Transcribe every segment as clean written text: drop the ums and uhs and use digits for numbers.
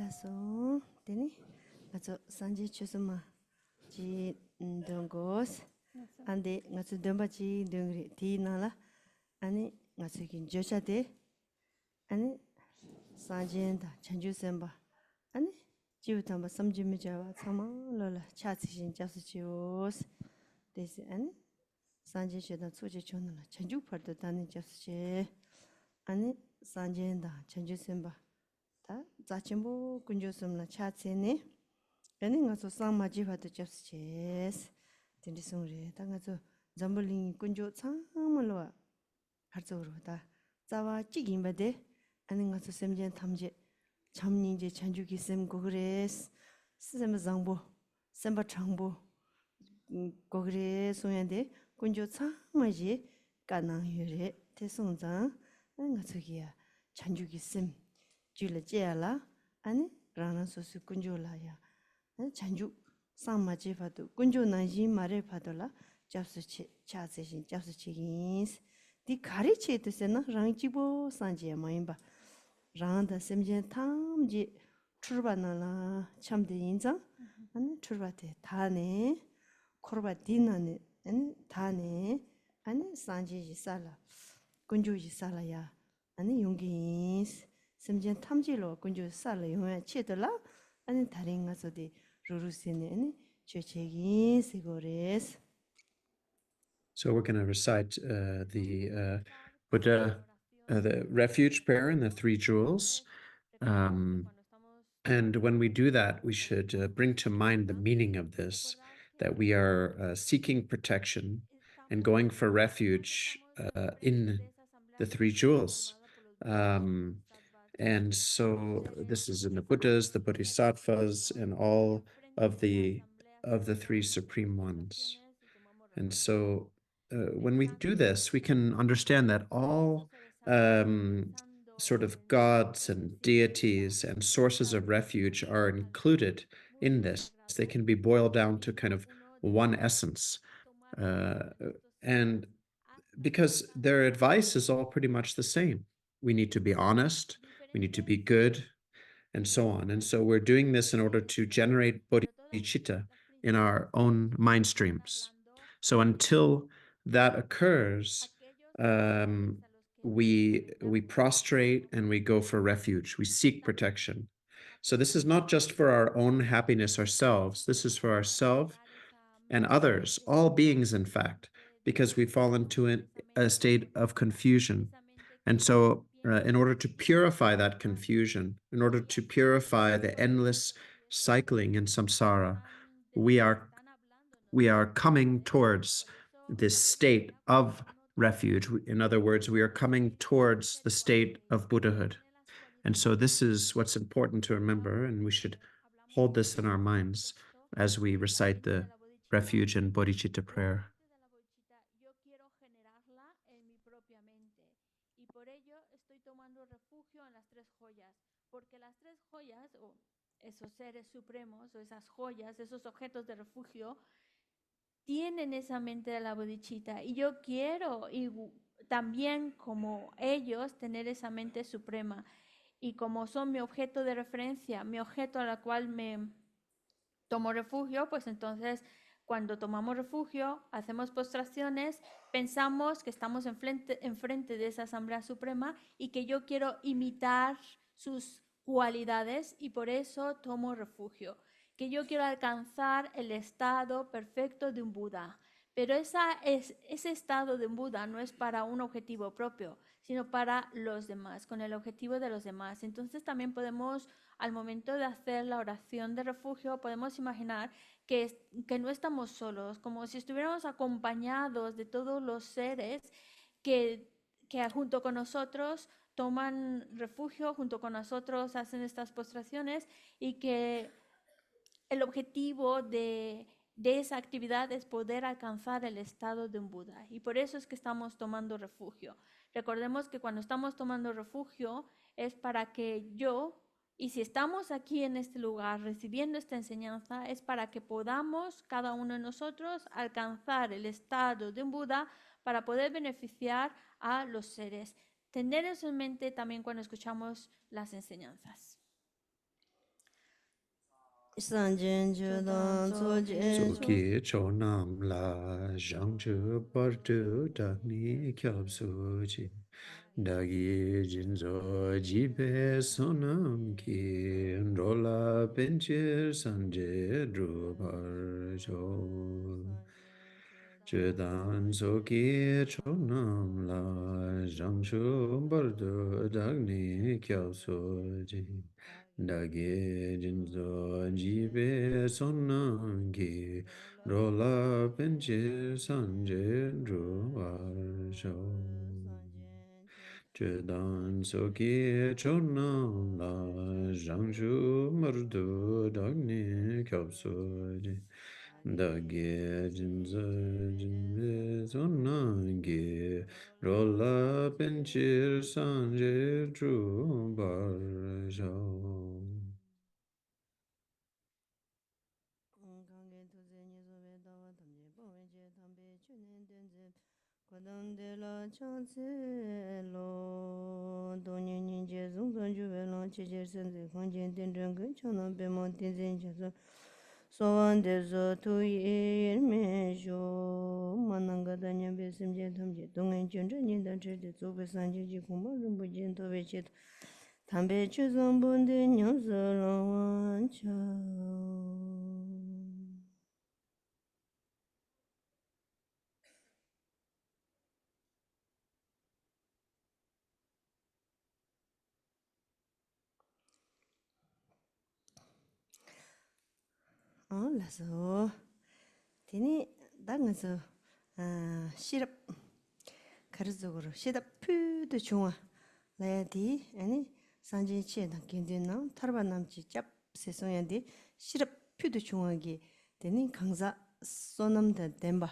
Lasso, Dini, Lasso Sanji Chusuma, G Dongos, and the Natsu Dumbachi Dungri Tinala, and Natsukin Josha de, and Sanji and Chanju Semba, and Jiutamba Samjimijawa, Sama Lola, Chatsishin Jasuchos, this and Sanji Shedan Suji Chonala, Chanju Parto Dani Jasuche, and Sanji and Chanju Semba. 자침보 군조섬나 차체네 애닝가서 상마지바도 접스체스 딘디송레 당가서 잠블링 군조 창물로와 harzo로다 자와 찌긴바데 애닝가서 셈젠 탐제 참닝제 찬주기 셈 고그레스 스셈 장보 셈바 창보 고그레 소연데 군조 창마지 까나유레 대송장 애닝가서기야 찬주기 셈 Jula Jela, and Rana Sosu Kunjolaya, and Chanju, Samaji Fatu, Kunjo Naji Mare Padola, Japsu Chatsishin, Japsu Chickens, the Kariche to Sena, Rangibo, Sanjia Maimba, Randa Semjan Tam, Turbanala, Cham de Inza, and Turbate, Tane, Corbatina, and Tane, and Sanji Sala, Kunju Salaya, and Yungins. Semjen 탐지로 군주 살을 용해 치더라 아니 다른 가서디 루루스네 최책이 세고레스. So we're going to recite the Buddha, the refuge prayer and the three jewels. And when we do that, we should bring to mind the meaning of this, that we are seeking protection and going for refuge in the three jewels. And so this is in the Buddhas, the Bodhisattvas, and all of the three supreme ones. And so when we do this, we can understand that all sort of gods and deities and sources of refuge are included in this. They can be boiled down to kind of one essence. And because their advice is all pretty much the same. We need to be honest, we need to be good, and so on. And so we're doing this in order to generate Bodhichita in our own mind streams. So until that occurs, we prostrate and we go for refuge. We seek protection. So this is not just for our own happiness ourselves. This is for ourselves and others, all beings, in fact, because we fall into a state of confusion. And so in order to purify that confusion, in order to purify the endless cycling in samsara, we are coming towards this state of refuge. In other words, we are coming towards the state of Buddhahood. And so this is what's important to remember, and we should hold this in our minds as we recite the refuge and Bodhichita prayer. Esos seres supremos o esas joyas, esos objetos de refugio, tienen esa mente de la Bodichita. Y yo quiero también, como ellos, tener esa mente suprema. Y como son mi objeto de referencia, mi objeto a la cual me tomo refugio, pues entonces cuando tomamos refugio, hacemos postraciones, pensamos que estamos enfrente de esa Asamblea Suprema y que yo quiero imitar sus cualidades y por eso tomo refugio, que yo quiero alcanzar el estado perfecto de un Buda. Pero ese estado de un Buda no es para un objetivo propio, sino para los demás, con el objetivo de los demás. Entonces también podemos, al momento de hacer la oración de refugio, podemos imaginar que no estamos solos, como si estuviéramos acompañados de todos los seres que junto con nosotros toman refugio, junto con nosotros hacen estas postraciones y que el objetivo de esa actividad es poder alcanzar el estado de un Buda. Y por eso es que estamos tomando refugio. Recordemos que cuando estamos tomando refugio es para que y si estamos aquí en este lugar recibiendo esta enseñanza, es para que podamos, cada uno de nosotros, alcanzar el estado de un Buda para poder beneficiar a los seres. Tener eso en mente también cuando escuchamos las enseñanzas. Sanjin Judan Zoje Soki Chonam La Zhangzhu Bardu Dagni Kyabsuji Dagi Jinzo Jibe Sonam Ki Rola Benchir Sanje Drubar Jo Judan Soki Chonam La Zhangzhu Bardu Dagni Kyabsuji Dagi Jinzo Jibe Sonangi Rola Benji Sanje Druvarsho Chedan Soki Chonam La Zhangshu Mardu Dagni Kyapsuji Dagi Jinzo Jibe Sonangi Rola Benji Sanje Druvarsho Soan de zo tu yi me jo mananga da nya be sim je tham je dong en chen chen yin da che de zo be san ji ji kum ba rum bu jin to be che tham be chu zong bun de nyong zo lo wan cha la so tini da nga so shirap 가르적으로 시다 푸드 중화 라야디 아니 산지 치에다 견디나 타르바 남지 짭 세송야디 시럽 푸드 중화기 되니 강사 소남다 덴바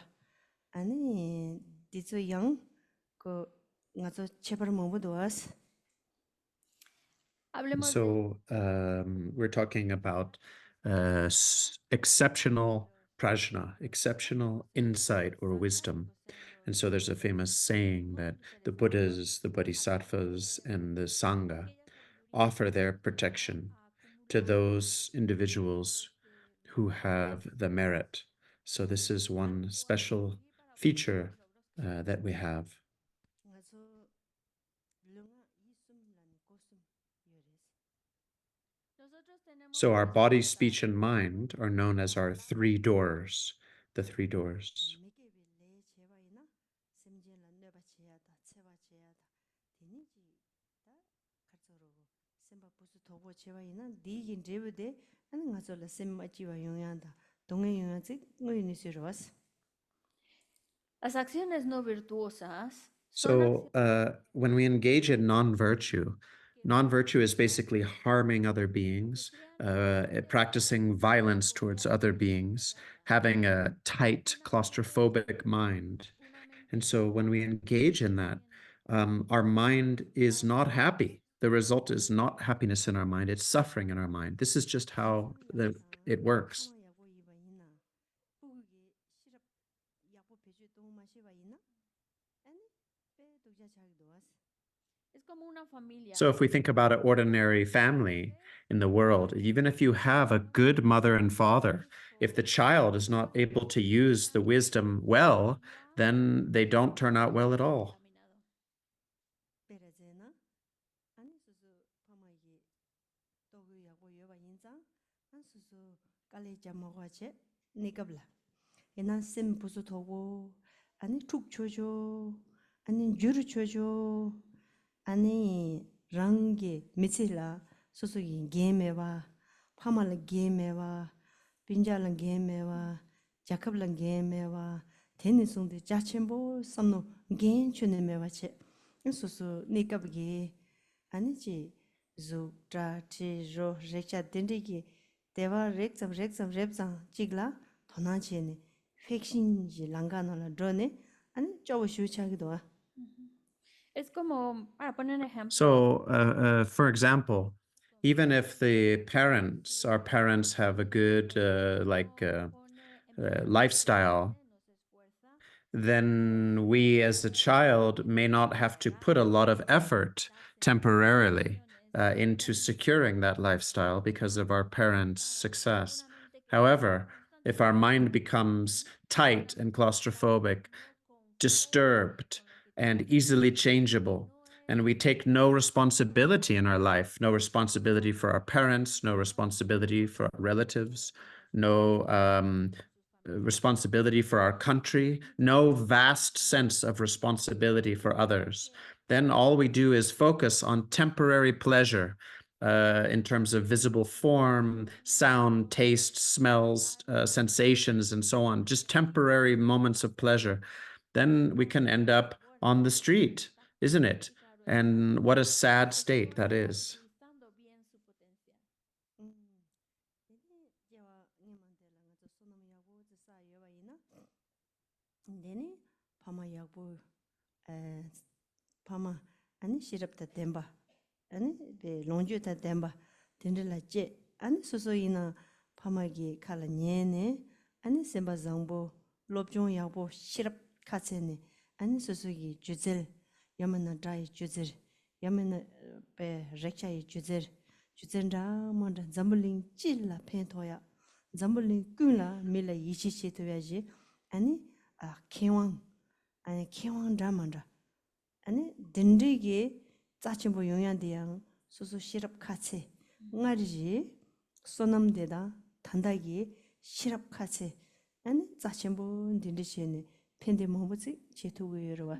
아니 디조 양그 ngazo chebar mobudo was Hablemos de So we're talking about exceptional prajna, exceptional insight or wisdom. And so there's a famous saying that the Buddhas, the Bodhisattvas, and the Sangha offer their protection to those individuals who have the merit. So this is one special feature that we have. ngazo lunga isum lan kosum yores nosotros tenemos So our tres body, puertas. speech, and mind are known as our three doors, the three doors. meke be le chewa ina semje lan neba cheyada chewa cheyada teniji da karzoro semba pusu tobo chewa ina digin drebude ani ngazo la semma chiwa yongyanda donge yongyanzi ngoy ni siros Las acciones no virtuosas son So when we engage in non-virtue is basically harming other beings, practicing violence towards other beings, having a tight, claustrophobic mind. And so when we engage in that, our mind is not happy. The result is not happiness in our mind, it's suffering in our mind. This is just how it works. es como una familia. So if we think about an ordinary family in the world, even if you have a good mother and father, if the child is not able to use the wisdom well, then they don't turn out well at all. ena sim pusu togo ani tuk chojo ani juru chojo ani rangi michila susugi gemewa pamala gemewa pinjala gemewa jakabla gemewa tenisungde jachembo samno gen chunemewa che susu nikabgi ani ji zu tra chi ro rekcha dendigi dewa rekzam repzang jigla 도나치네 팩신지 랑가나라 드네 아니 저거 쉬우차기도 Es como, para poner un ejemplo, So, for example, even if our parents have a good lifestyle, then we as a child may not have to put a lot of effort temporarily into securing that lifestyle because of our parents' success. However, if our mind becomes tight and claustrophobic, disturbed, and easily changeable, and we take no responsibility in our life, no responsibility for our parents, no responsibility for our relatives, no responsibility for our country, no vast sense of responsibility for others, then all we do is focus on temporary pleasure in terms of visible form, sound, taste, smells, sensations, and so on, just temporary moments of pleasure. Then we can end up on the street, isn't it? And what a sad state that is. Deni pama yakbu pama ani shirapta temba ani be longju ta temba tendela je ani soso ina pama gi kala nyene ani semba zangbo lobjong yakbo shirap katsene ani soso gi juzel yamana dai juzel yamana be rekcha yi juzel da manda zambuling chilla pentoya zambuling kunla mila yichi chetoyaji ani kiwang 아니 kiwang dramanda 아니 딘디게 짜침보 용양대양 소소 시럽 카체 응아리지 소남데다 단다기 시럽 카체 아니 짜침보 딘디시네 펜데 뭐지 제토고여와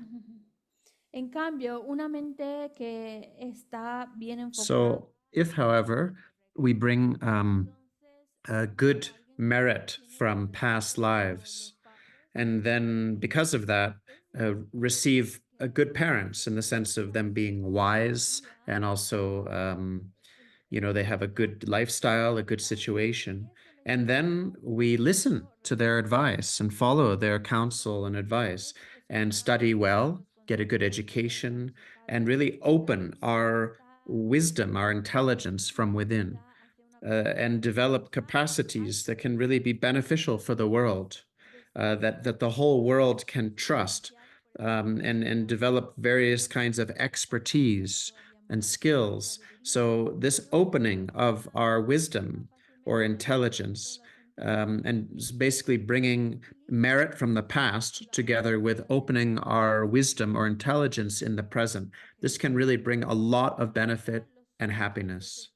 En cambio, una mente que está bien enfocada. So, if, however, we bring a good merit from past lives, and then because of that, receive good parents in the sense of them being wise and also, they have a good lifestyle, a good situation. And then we listen to their advice and follow their counsel and advice and study well, get a good education, and really open our wisdom, our intelligence from within, and develop capacities that can really be beneficial for the world, that the whole world can trust, and develop various kinds of expertise and skills. So this opening of our wisdom or intelligence, and basically bringing merit from the past together with opening our wisdom or intelligence in the present, this can really bring a lot of benefit and happiness.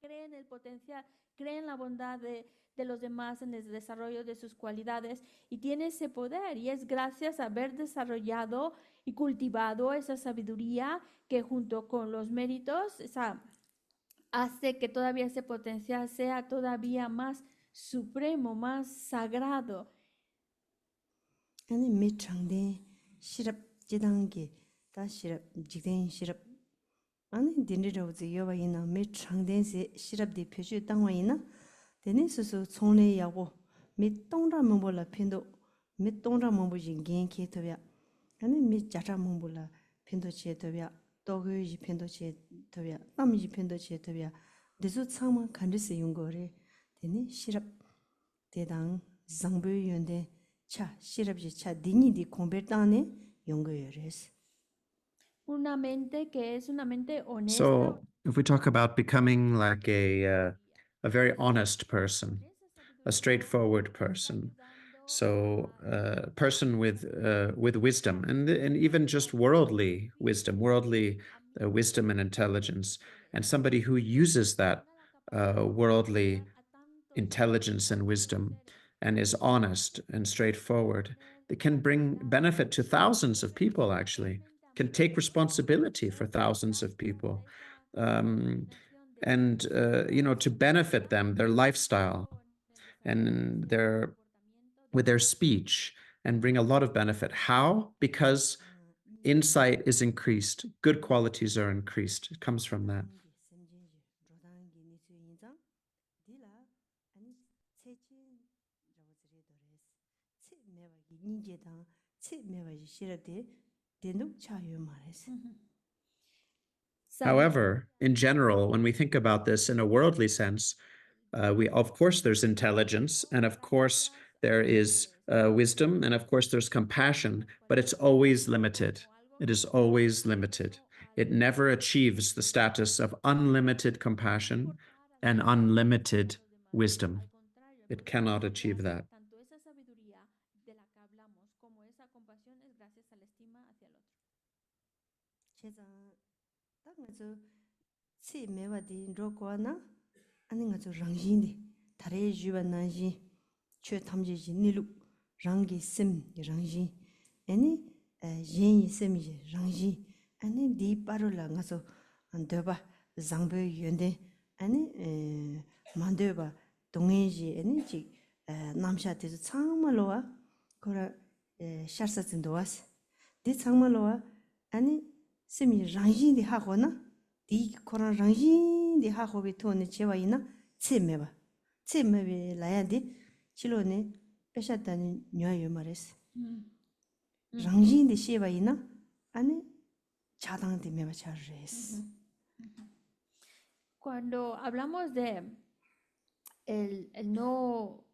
Creen el potencial, creen la bondad de los demás en el desarrollo de sus cualidades y tiene ese poder y es gracias a haber desarrollado y cultivado esa sabiduría que junto con los méritos hace que todavía ese potencial sea todavía más supremo, más sagrado. 아니 미창데 시럽 지단게 다 시럽 지된 시럽 아니 딘디로즈 여바이나 미창데세 시럽디 표시 땅와이나 데니스스 총내 야고 미똥라 몽볼라 핀도 미똥라 몽보진 겐케토야 아니 미자자 몽볼라 핀도 체토야 도그이 핀도 체토야 남이 핀도 체토야 데수 창만 간디스 용거래 데니 시럽 대당 장부 연데 차 시럽지 차 디니디 convertane 용거여레스 Una mente que es una mente honesta. So, if we talk about becoming like a very honest person, a straightforward person, so a person with wisdom and even just worldly wisdom and intelligence, and somebody who uses that worldly intelligence and wisdom and is honest and straightforward, it can bring benefit to thousands of people, actually, can take responsibility for thousands of people, and to benefit them, their lifestyle and with their speech, and bring a lot of benefit. How? Because insight is increased, good qualities are increased. It comes from that. However, in general, when we think about this in a worldly sense, of course there's intelligence, and of course there is wisdom, and of course there's compassion, but it's always limited. It is always limited. It never achieves the status of unlimited compassion and unlimited wisdom. It cannot achieve that. Tanto esa sabiduría de la que hablamos como esa compasión es gracias a la estima hacia el otro. 제가 딱 그래서 치 매바디 로고나 아니 가서 랑진데 다래 주반나지 최 탐지지 니루 랑기 심 랑지 아니 옌이 셈이 랑지 아니 디 빠르라 가서 안되바 장베 연데 아니 만데바 동해지 아니 지 남샤티서 창말로와 거라 샤르사진도와스 디 창말로와 아니 셈이 랑진데 하고나 디 코란 랑진데 하고비 토네 제와이나 체메바 체메비 라야디 치로네 빼셨다니 녀요 말했어 랑진데 시바이나 아니 차당데 메바 차르레스 Cuando hablamos de el no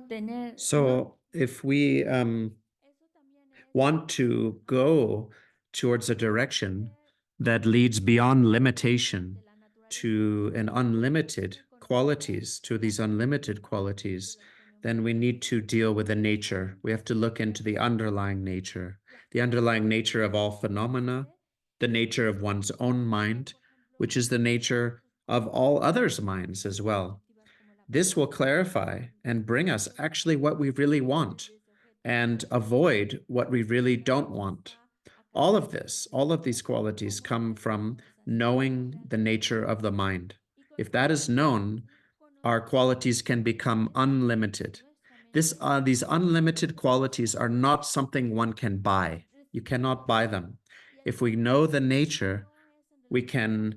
tener So if we eso también es want to go towards a direction that leads beyond limitation de la naturaleza to an unlimited qualities, to these unlimited qualities, then we need to deal with the nature. We have to look into the underlying nature of all phenomena, the nature of one's own mind, which is the nature of all others' minds as well. This will clarify and bring us actually what we really want and avoid what we really don't want. All of these qualities come from knowing the nature of the mind. If that is known, our qualities can become unlimited. These unlimited qualities are not something one can buy. You cannot buy them. If we know the nature, we can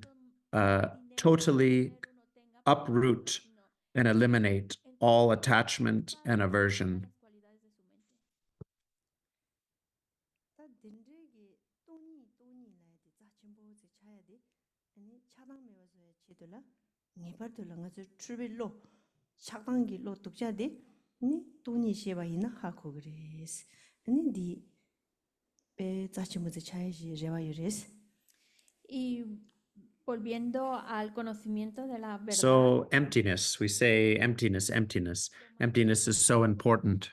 totally uproot and eliminate all attachment and aversion. 다 딘드기 또니 라야디 자침보지 차야디 아니 차당 메와서 치들라 니버들라 가서 출빌로 차당기로 독자디 니 또니 시바이나 하고 그레스 아니 디베 자침보지 차야지 레와유레스 y volviendo al conocimiento de la verdad. So emptiness, we say emptiness. Emptiness is so important.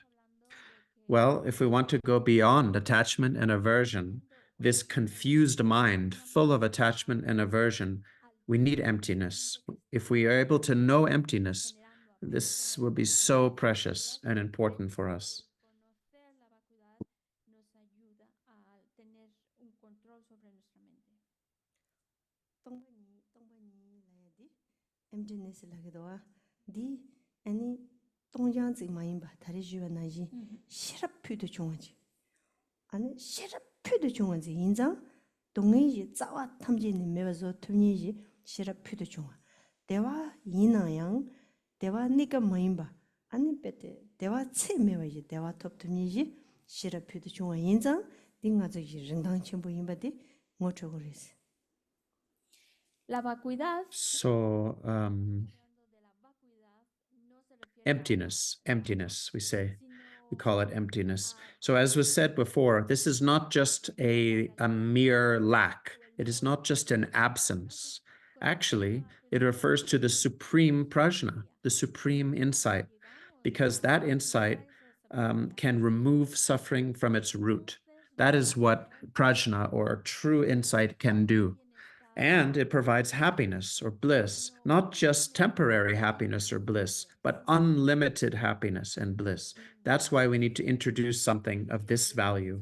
Well, if we want to go beyond attachment and aversion, this confused mind full of attachment and aversion, we need emptiness. If we are able to know emptiness, this will be so precious and important for us. Conocer la vacuidad nos ayuda a tener un control sobre nuestra mente. 똥바니 라야디 emptiness 라기도와 디 아니 똥장지 마인바 다리 주변나지 시럽피도 중요하지 아니 시럽피도 중요하지 인장 동의지 자와 탐지는 매워서 tum니지 시럽피도 중요 대화 이나양 대화 니가 마인바 아니 베테 대화 체매와지 대화 톱tum니지 시럽피도 중요 인장 딩가지 릉당 첨부 인바디 뭐저거레스 La vacuidad, So hablando de la vacuidad, no se refiere emptiness, we say. We sino call it emptiness. So as was said before, this is not just a mere lack. It is not just an absence. Actually, it refers to the supreme prajna, the supreme insight, because that insight can remove suffering from its root. That is what prajna or true insight can do. And it provides happiness or bliss, not just temporary happiness or bliss, but unlimited happiness and bliss. That's why we need to introduce something of this value.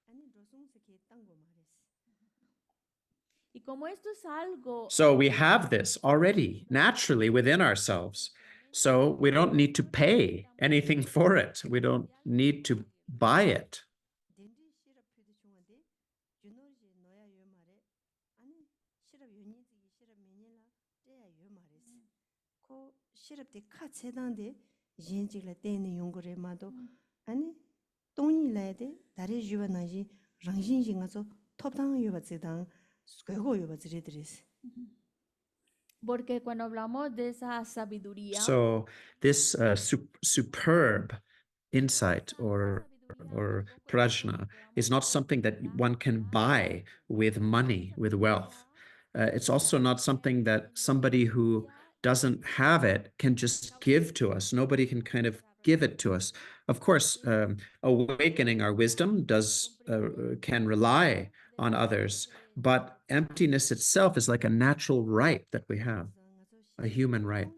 아니 로송스키 땅고 말했어 y como esto es algo So we have this already naturally within ourselves. So we don't need to pay anything for it. We don't need to buy it. 덴디 시럽피도 중요한데 주노지 너야 요 말에 아니 시럽 연이지 시럽 메닐라 때야 요 말했어 코 시럽데 카체단데 옌지라 때는 용거래 마도 아니 똥이 라야데 다리 주변나지 랑신신 가서 톱당 요바지당 스괴고 요바지리드레스 porque cuando hablamos de esa sabiduría So this superb insight or prajna is not something that one can buy with money, with wealth. It's also not something that somebody who doesn't have it can just give to us. Nobody can kind of give it to us. Of course, awakening our wisdom can rely on others, but emptiness itself is like a natural right that we have, a human right.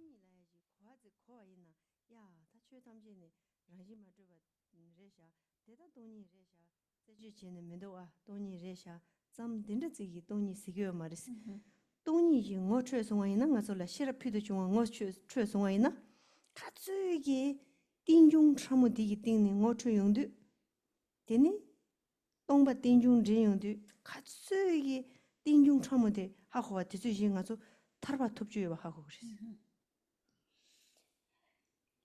동이 ngo chue songwa ina nga so la shira pyu de chungwa ngo chue songwa ina ka tsui gi tinjung chamu di gi ting ni ngo chue yong du deni tongba tinjung ri yong du ka tsui gi tinjung chamu de ha ho de zui ji nga so tarba top ju ba ha ho gris.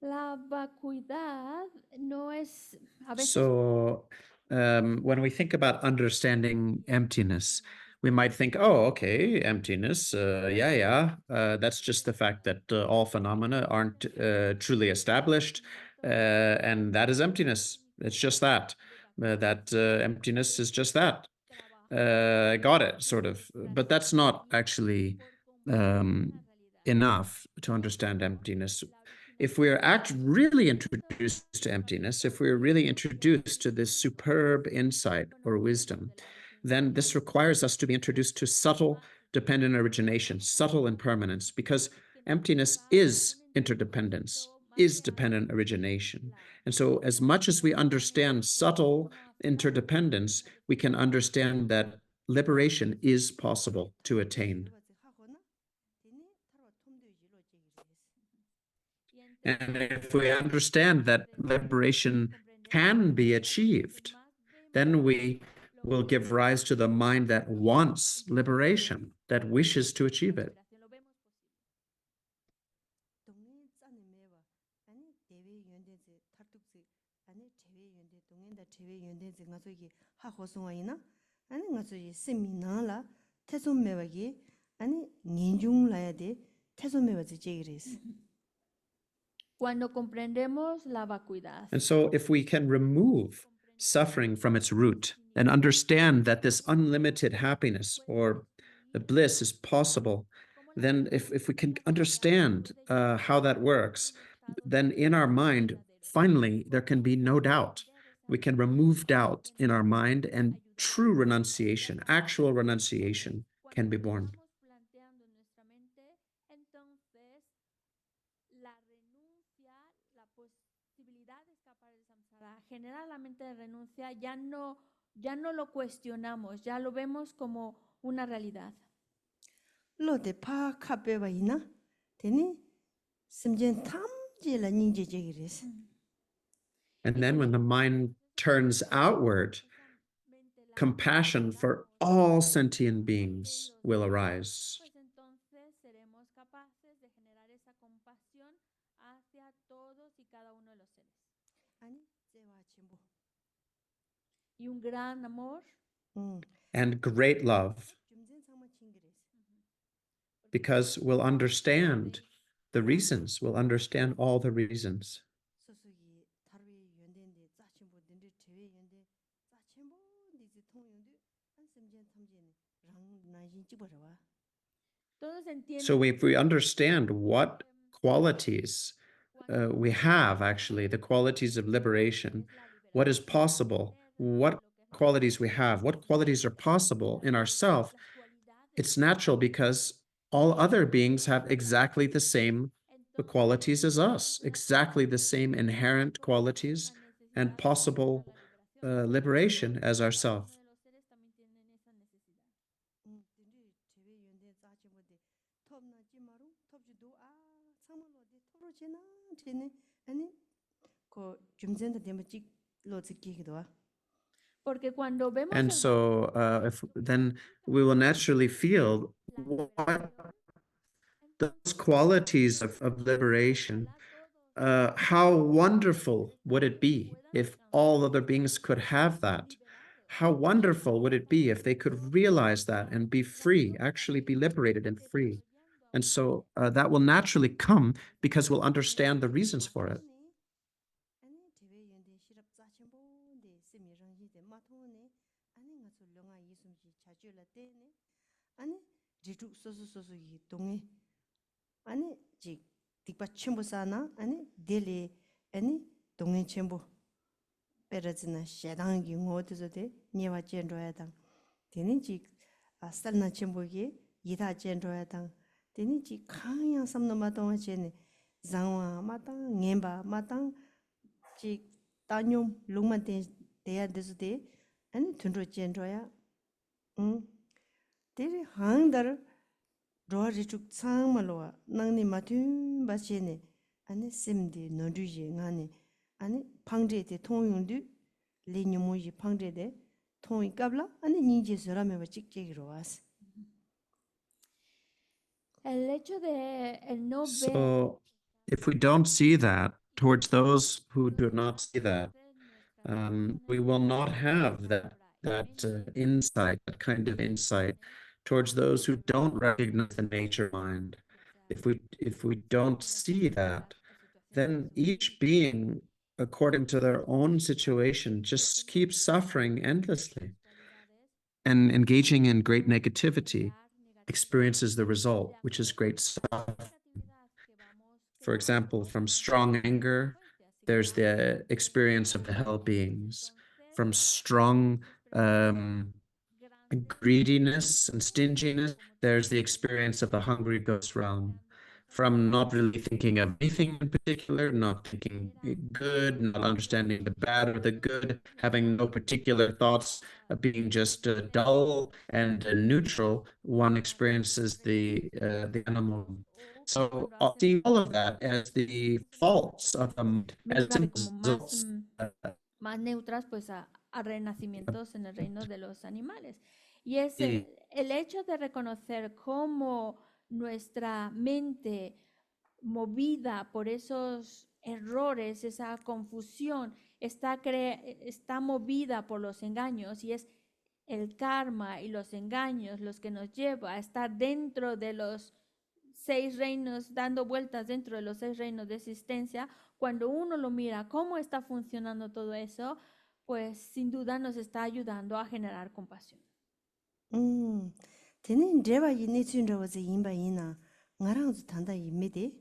La vacuidad no es a veces. So when we think about understanding emptiness, we might think, oh, okay, emptiness, that's just the fact that all phenomena aren't truly established, and that is emptiness. It's just that. Emptiness is just that. Got it, sort of. But that's not actually enough to understand emptiness. If we're really introduced to emptiness, if we're really introduced to this superb insight or wisdom, then this requires us to be introduced to subtle dependent origination, subtle impermanence, because emptiness is interdependence, is dependent origination. And so as much as we understand subtle interdependence, we can understand that liberation is possible to attain. And if we understand that liberation can be achieved, then we will give rise to the mind that wants liberation, that wishes to achieve it. Cuando comprendemos la vacuidad. And so if we can remove suffering from its root and understand that this unlimited happiness or the bliss is possible, then if we can understand how that works, then in our mind, finally, there can be no doubt. We can remove doubt in our mind, and true renunciation, actual renunciation, can be born. Generar la mente de renuncia ya no lo cuestionamos, ya lo vemos como una realidad. Lo de pa kape ba ina teni simjen tamje la ningje jegiris. And then when the mind turns outward, compassion for all sentient beings will arise. Pues entonces seremos capaces de generar esa compasión hacia todos y cada uno de los seres. Y un gran amor. And great love, because we'll understand the reasons, we'll understand all the reasons. So if we understand what qualities we have, actually, the qualities of liberation, what is possible, what qualities we have, what qualities are possible in ourselves, it's natural because all other beings have exactly the same qualities as us, exactly the same inherent qualities and possible liberation as ourselves. And so then we will naturally feel what those qualities of liberation, how wonderful would it be if all other beings could have that? How wonderful would it be if they could realize that and be free, actually be liberated and free? And so that will naturally come because we'll understand the reasons for it. ritu sosu sosu yi donge ani ji dikpa chimbo sana ani dele ani donge chimbo perazina shedang gi ngodo de nyewa jendroya dang deni ji salna chimbo gi yida jendroya dang deni ji khang samno ma dong jene zangwa ma dang ngemba ma dang ji tanyom lungma de deya de ani tundro jendroya deri hangdar roa rituk tsangmaloa nangni matun bachene ani simdi noduje ngani ani pangje de tongyungdu le nyumuji pangje de tongi kabla ani ninje sorame ba chikje roas. El hecho de el no ver So if we don't see that towards those who do not see that, we will not have that insight, that kind of insight towards those who don't recognize the nature mind. If we don't see that, then each being, according to their own situation, just keeps suffering endlessly and engaging in great negativity experiences the result, which is great suffering. For example, from strong anger, there's the experience of the hell beings. From strong greediness and stinginess, there's the experience of the hungry ghost realm. From not really thinking of anything in particular, not thinking good, not understanding the bad or the good, having no particular thoughts, being just dull and neutral, one experiences the animal. So see all of that as the faults of the mind, as como results. más neutras pues a renacimientos en el reino de los animales. Y es Sí. el hecho de reconocer cómo nuestra mente movida por esos errores, esa confusión, está movida por los engaños y es el karma y los engaños los que nos lleva a estar dentro de los 6 reinos, dando vueltas dentro de los 6 reinos de existencia. Cuando uno lo mira cómo está funcionando todo eso, pues sin duda nos está ayudando a generar compasión. Tene dreba yini chunra waze yinba yina ngarang zu tanda yimede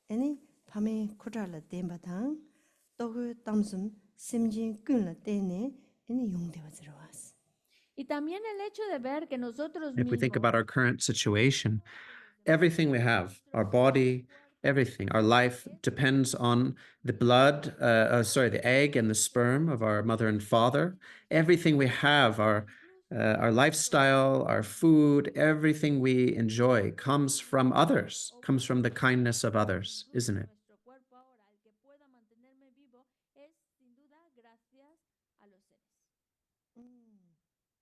ene pame kudrala tenba tang togu tamsum simjin kunla tene ene yongde waze rawas. Y también el hecho de ver que nosotros If we think mismos, about our current situation, everything we have, our body, everything, our life depends on the blood, the egg and the sperm of our mother and father. Everything we have, our lifestyle, our food, everything we enjoy comes from others, comes from the kindness of others, isn't it? nuestro cuerpo ahora, el que pueda mantenerme vivo, es sin duda gracias a los seres.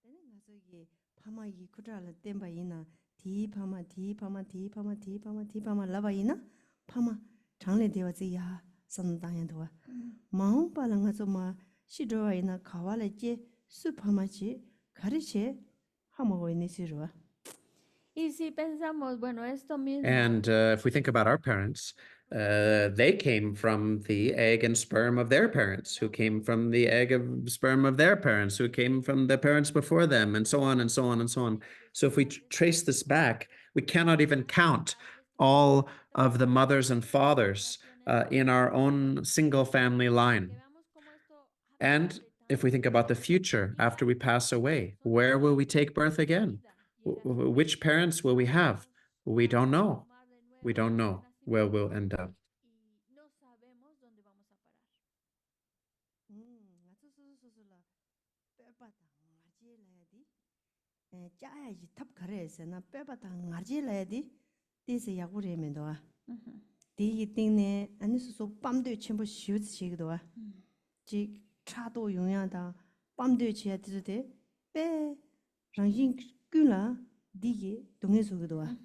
Tene ngazo ye pama yi kudrala tenba yina di pama laba yina pama changle dewa zi ya samdang dowa. Maung pala ngazo ma shidrowa yina kawala je su pama chi kariche hama wayne sirwa. Y si pensamos, bueno, esto mismo. And if we think about our parents, they came from the egg and sperm of their parents, who came from the egg and sperm of their parents, who came from the parents before them, and so on and so on and so on. So if we trace this back, we cannot even count all of the mothers and fathers in our own single family line. And if we think about the future after we pass away, where will we take birth again? Which parents will we have? We don't know. We don't know where we'll end up. 짜야지 탑 가래서 나 빼바다 ngarjiladi 디세 야구레면도아 디기 띵네 아니서 밤도 첨부 쉬우지기도아 지 차도 용야다 밤도 지야 되데 빼 랑진 꾼라 디기 동해서기도아.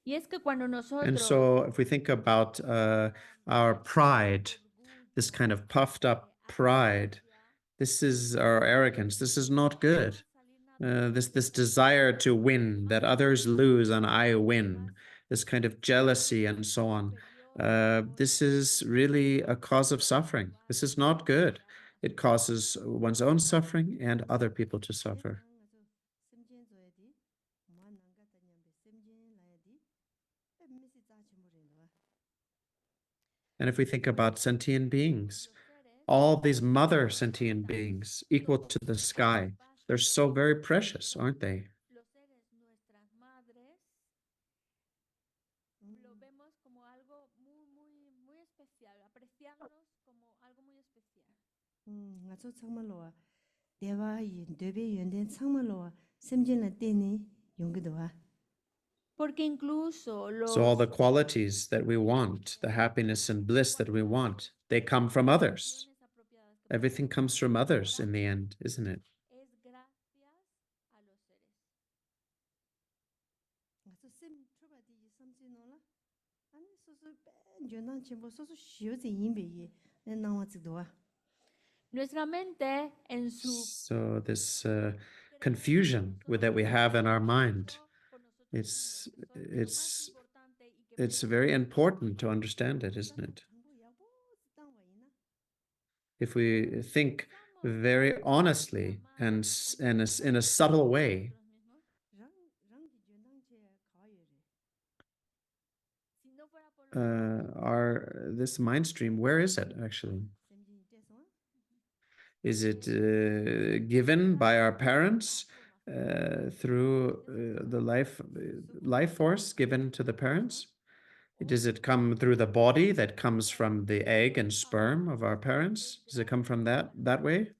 Y es que cuando And nosotros so if we think about our pride, this kind of puffed up pride, this is our arrogance. This is not good. This desire to win, that others lose and I win, this kind of jealousy and so on. This is really a cause of suffering. This is not good. It causes one's own suffering and other people to suffer. And if we think about sentient beings, all these mother sentient beings equal to the sky, they're so very precious, aren't they? Los seres, nuestras madres, lo vemos como algo muy especial, apreciarlos como algo muy especial. ngazo 창말로와 대화 인도베 연된 창말로와 샘진라 때니 용기도와. Porque incluso So all los the qualities that we want, the happiness and bliss that we want, they come from others. acciones apropiadas que Everything podemos comes from others ahora in the end, isn't it? es gracias a los seres. ngazo 샘 초바디 삼진노라 아니 소소 뺀 연난 첨보 소소 쉬어지 인베예 나와지도와. Nuestra mente en su So this confusion that we have in our mind, it's very important to understand it, isn't it? If we think very honestly and in a subtle way, this mind stream, where is it actually? Is it given by our parents through the life force given to the parents? Does it come through the body that comes from the egg and sperm of our parents? Does it come from that way?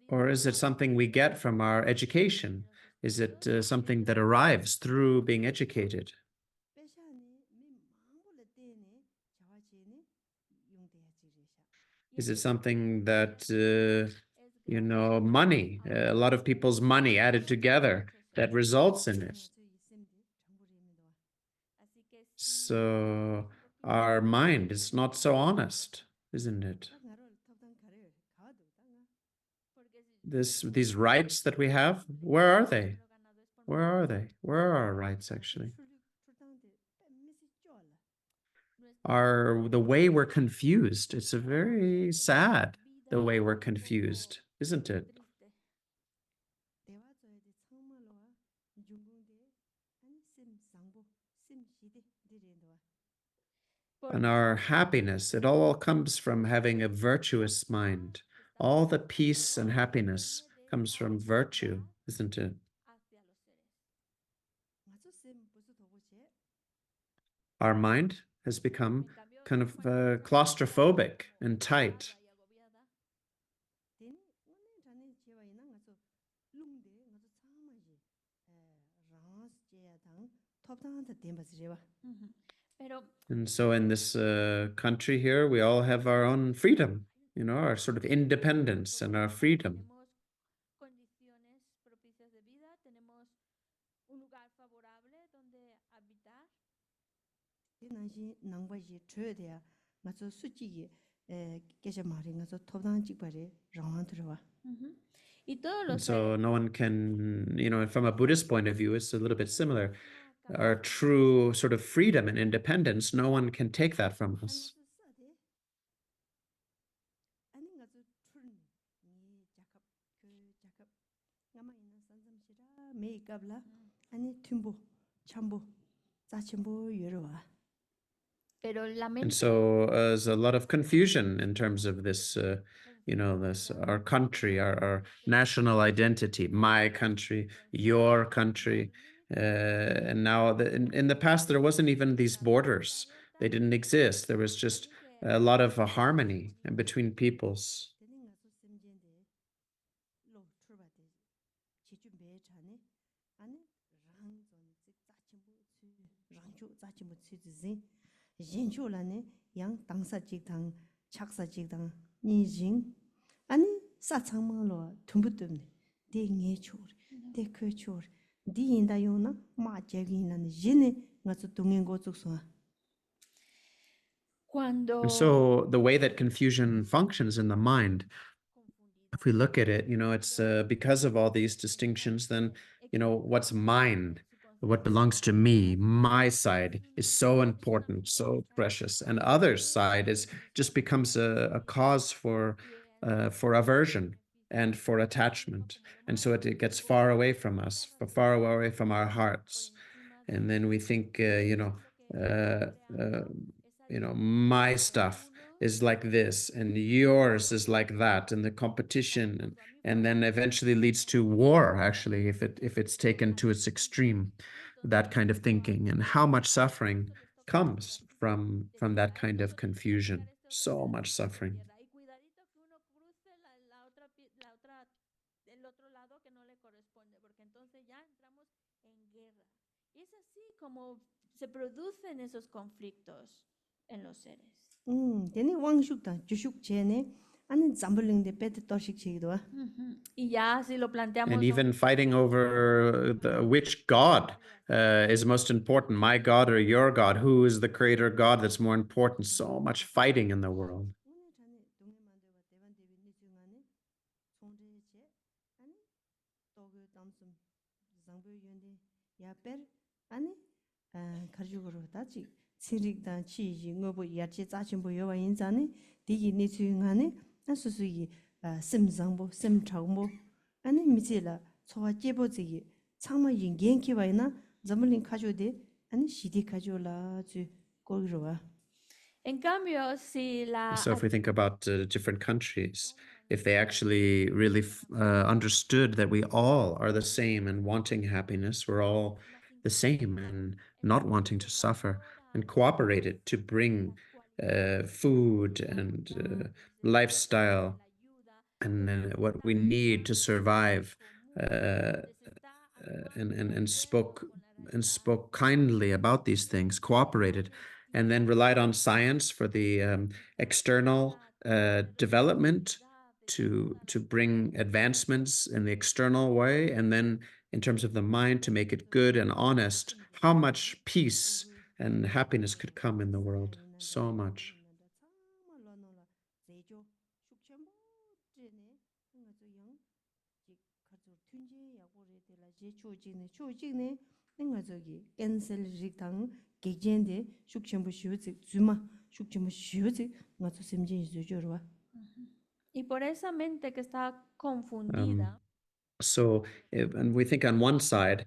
Or is it something we get from our education? Is it something that arrives through being educated? Is it something that, money, a lot of people's money added together that results in it? So our mind is not so honest, isn't it? These rights that we have, where are they? Where are they? Where are our rights actually? The way we're confused, it's a very sad the way we're confused, isn't it? And our happiness, it all comes from having a virtuous mind. All the peace and happiness comes from virtue, isn't it? Our mind has become kind of claustrophobic and tight. And so in this country here, we all have our own freedom, our sort of independence and our freedom. And so no one can, from a Buddhist point of view, it's a little bit similar. Our true sort of freedom and independence, no one can take that from us. And so there's a lot of confusion in terms of this, our country, our national identity, my country, your country. And now in the past, there wasn't even these borders. They didn't exist. There was just a lot of harmony between peoples. And so the way that confusion functions in the mind, if we look at it, it's because of all these distinctions, then, what's mine, what belongs to me, my side is so important, so precious. And other side just becomes a cause for aversion and for attachment. And so it gets far away from us, far away from our hearts. And then we think, my stuff is like this and yours is like that, and the competition, and then eventually leads to war, actually, if it's taken to its extreme, that kind of thinking, and how much suffering comes from that kind of confusion. So much suffering. El otro lado que no le corresponde, porque entonces ya entramos en guerra. Y es así como se producen esos conflictos en los seres. Teni 왕숙다 주숙제네 아니 잠블링데 베트 떠식 제기도와. Y ya si lo planteamos And even fighting over which God is most important, my God or your God, who is the creator God that's more important. So much fighting in the world. TSERINGMA 치지 ngöbo yarche 자친보 yowa 인자네 디기 니츠윙하네 나수수기 심상보 심차고 아니 미지라 소와 제보지기 창마 인겐키와이나 잠물린 가조데 아니 시디 가조라 주 거기로와. En cambio, si la... So if we think about different countries, if they actually really understood that we all are the same and wanting happiness, we're all the same and not wanting to suffer, and cooperated to bring food and lifestyle and what we need to survive, and spoke kindly about these things, cooperated, and then relied on science for the external development to bring advancements in the external way, and then in terms of the mind to make it good and honest, how much peace and happiness could come in the world. So much. Y por esa mente que está confundida. And we think on one side,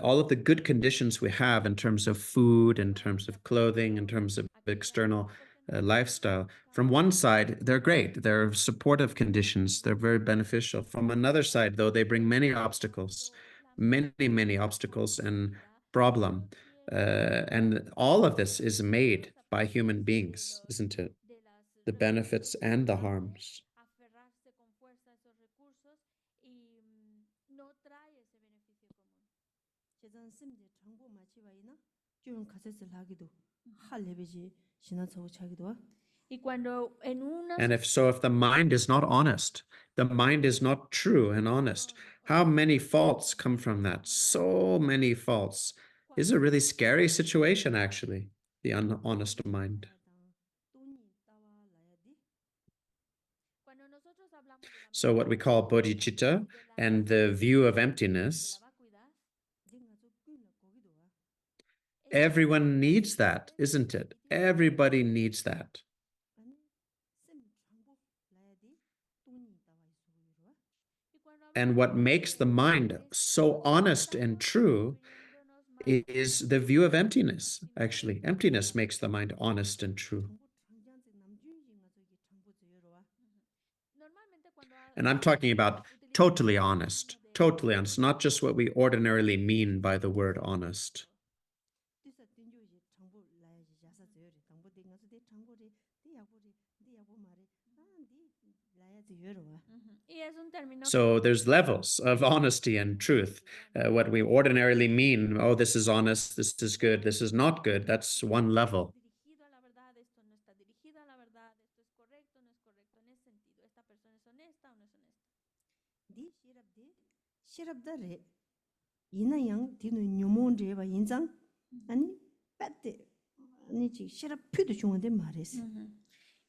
all of the good conditions we have in terms of food, in terms of clothing, in terms of external lifestyle, from one side, they're great. They're supportive conditions. They're very beneficial. From another side, though, they bring many obstacles, many obstacles and problem. And all of this is made by human beings, isn't it? The benefits and the harms. And if the mind is not honest, the mind is not true and honest, how many faults come from that? So many faults. It's a really scary situation, actually, the honest mind. So what we call Bodhichita and the view of emptiness, everyone needs that, isn't it? Everybody needs that. And what makes the mind so honest and true is the view of emptiness, actually. Emptiness makes the mind honest and true. And I'm talking about totally honest, not just what we ordinarily mean by the word honest. So there's levels of honesty and truth. What we ordinarily mean, oh, this is honest, this is good, this is not good, that's one level.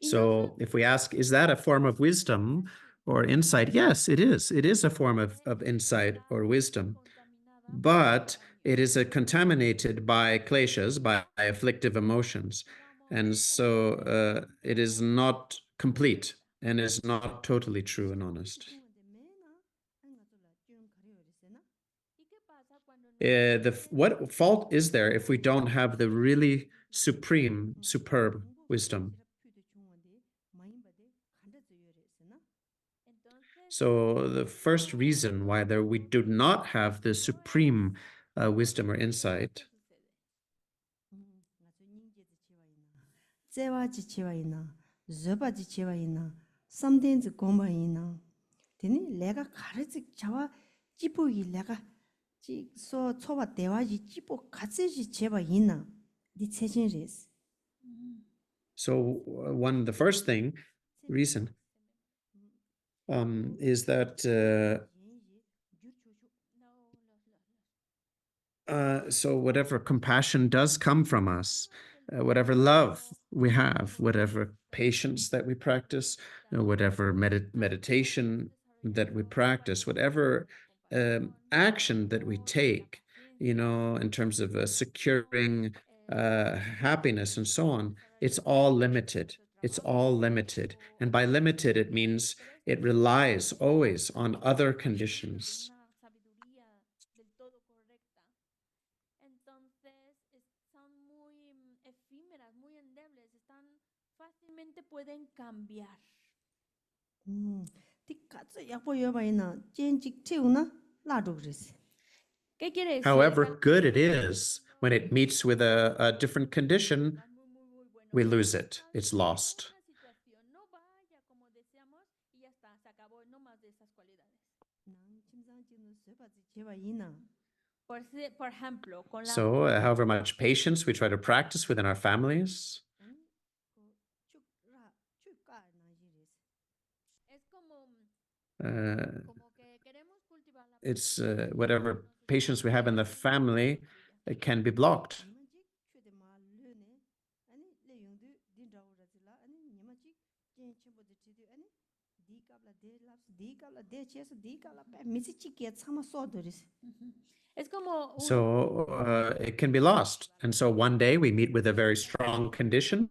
So if we ask, is that a form of wisdom or insight? Yes, it is. It is a form of insight or wisdom. But it is contaminated by kleshas, by afflictive emotions. And so it is not complete and is not totally true and honest. What fault is there if we don't have the really supreme, superb wisdom? So the first reason why we do not have the supreme wisdom or insight 제와지 제와이나 저바지 제와이나 썸덴즈 고마이나 되니 내가 가르치 자와 찌보기 내가 지소 초바 대화지 찌보 같이 제와이나 니 체진레스. So the first reason is that so whatever compassion does come from us, whatever love we have, whatever patience that we practice, whatever meditation that we practice, whatever action that we take, in terms of securing happiness and so on, it's all limited. It's all limited. And by limited, it means it relies always on other conditions. Pueden cambiar. However good it is, when it meets with a different condition, we lose it. It's lost. So, however much patience we try to practice within our families, it's whatever patience we have in the family, it can be blocked. So it can be lost. And so one day we meet with a very strong condition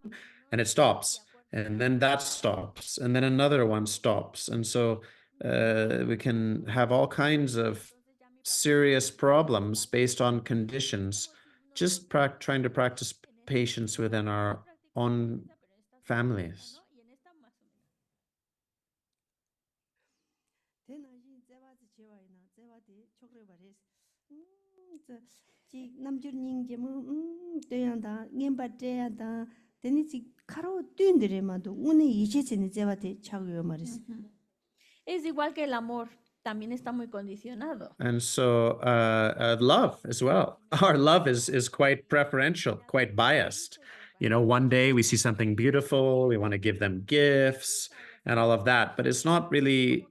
and it stops. And then that stops. And then another one stops. And so we can have all kinds of serious problems based on conditions, just trying to practice patience within our own families. Es igual que el amor, también está muy condicionado. And so love as well. Our love is quite preferential, quite biased. One day we see something beautiful, we want to give them gifts and all of that, but it's not really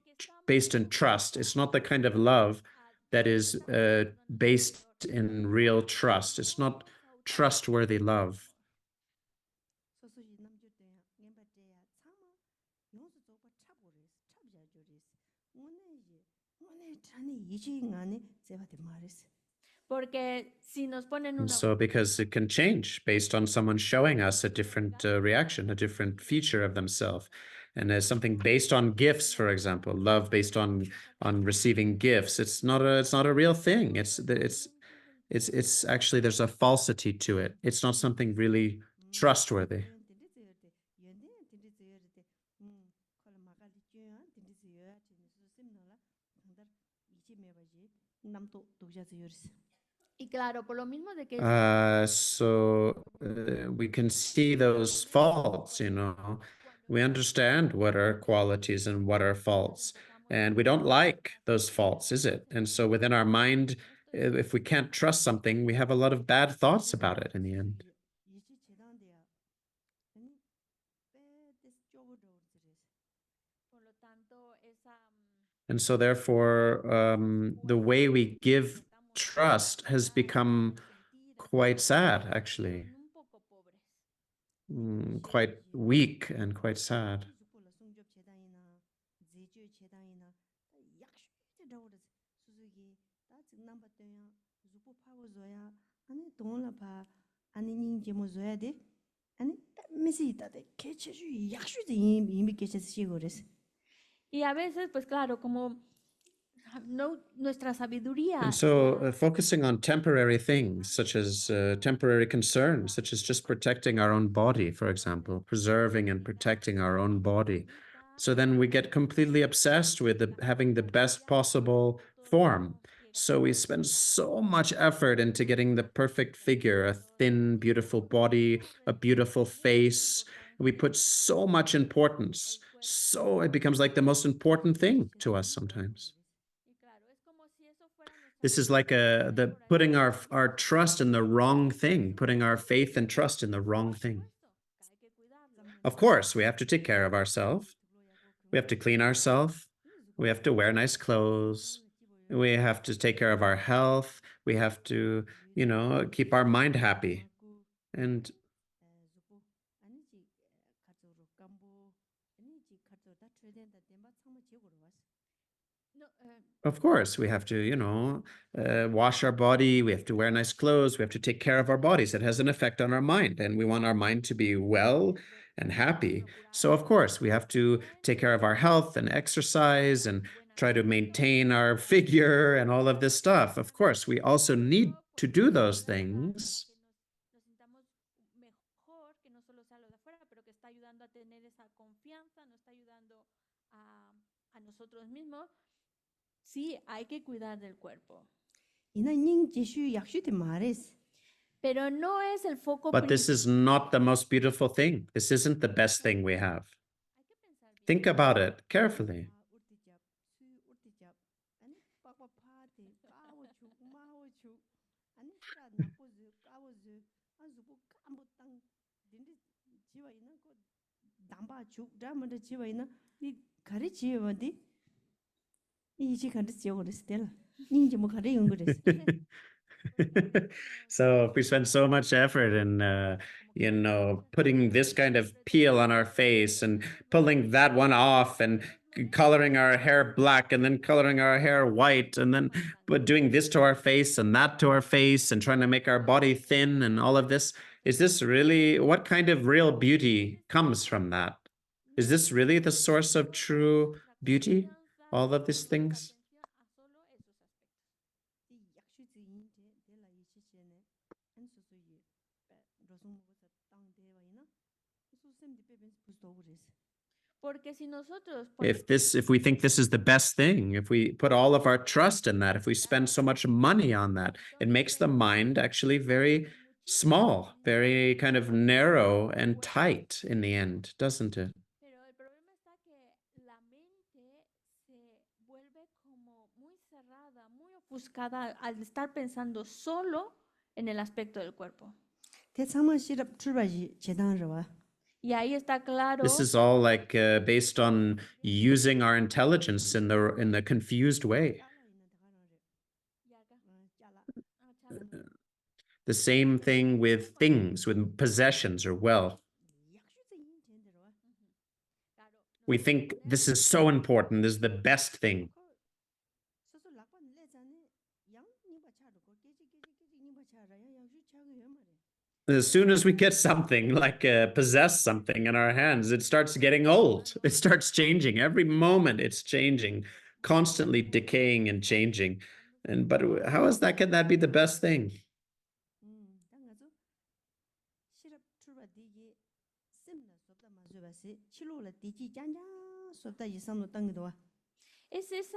based in trust. It's not the kind of love that is based in real trust. It's not trustworthy love. So because it can change based on someone showing us a different reaction, a different feature of themselves. And there's something based on gifts, for example, love based on receiving gifts. It's not a real thing. It's actually, there's a falsity to it. It's not something really trustworthy. So we can see those faults, We understand what are qualities and what are faults. And we don't like those faults, is it? And so within our mind, if we can't trust something, we have a lot of bad thoughts about it in the end. And so therefore, the way we give trust has become quite sad, actually. Quite weak and quite sad. Y a veces, pues claro, como no, nuestra sabiduría. And so focusing on temporary things, such as temporary concerns, such as just protecting our own body, for example, preserving and protecting our own body. So then we get completely obsessed with having the best possible form. So we spend so much effort into getting the perfect figure, a thin, beautiful body, a beautiful face. We put so much importance. So it becomes like the most important thing to us sometimes. This is like the putting our trust in the wrong thing, putting our faith and trust in the wrong thing. Of course, we have to take care of ourselves. We have to clean ourselves. We have to wear nice clothes. We have to take care of our health. We have to, keep our mind happy. And of course, we have to, wash our body. We have to wear nice clothes. We have to take care of our bodies. It has an effect on our mind, and we want our mind to be well and happy. So, of course, we have to take care of our health and exercise and try to maintain our figure and all of this stuff. Of course, we also need to do those things. Sí, hay que cuidar del cuerpo. Pero no es el foco But this is not the most beautiful thing. This isn't the best thing we have. Think about it carefully. So if we spend so much effort in putting this kind of peel on our face and pulling that one off and coloring our hair black and then coloring our hair white and then doing this to our face and that to our face and trying to make our body thin and all of this, is this really, what kind of real beauty comes from that? Is this really the source of true beauty? All of these things? If we think this is the best thing, if we put all of our trust in that, if we spend so much money on that, it makes the mind actually very small, very kind of narrow and tight in the end, doesn't it? Al estar pensando solo en el aspecto del cuerpo. Y ahí está claro. This is all like based on using our intelligence in the confused way. The same thing with things, with possessions or wealth. We think this is so important, this is the best thing. As soon as we get something, like possess something in our hands, it starts getting old. It starts changing. Every moment it's changing, constantly decaying and changing. But can that be the best thing?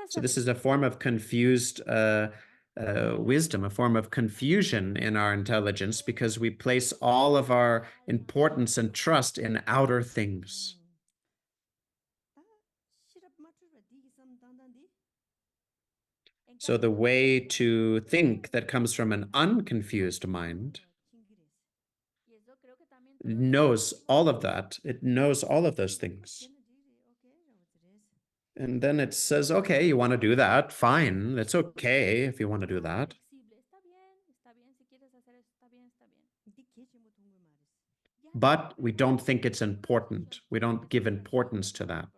So this is a form of confused wisdom, a form of confusion in our intelligence, because we place all of our importance and trust in outer things. So the way to think that comes from an unconfused mind knows all of that. It knows all of those things. And then it says, okay, you want to do that? Fine. It's okay if you want to do that. But we don't think it's important. We don't give importance to that.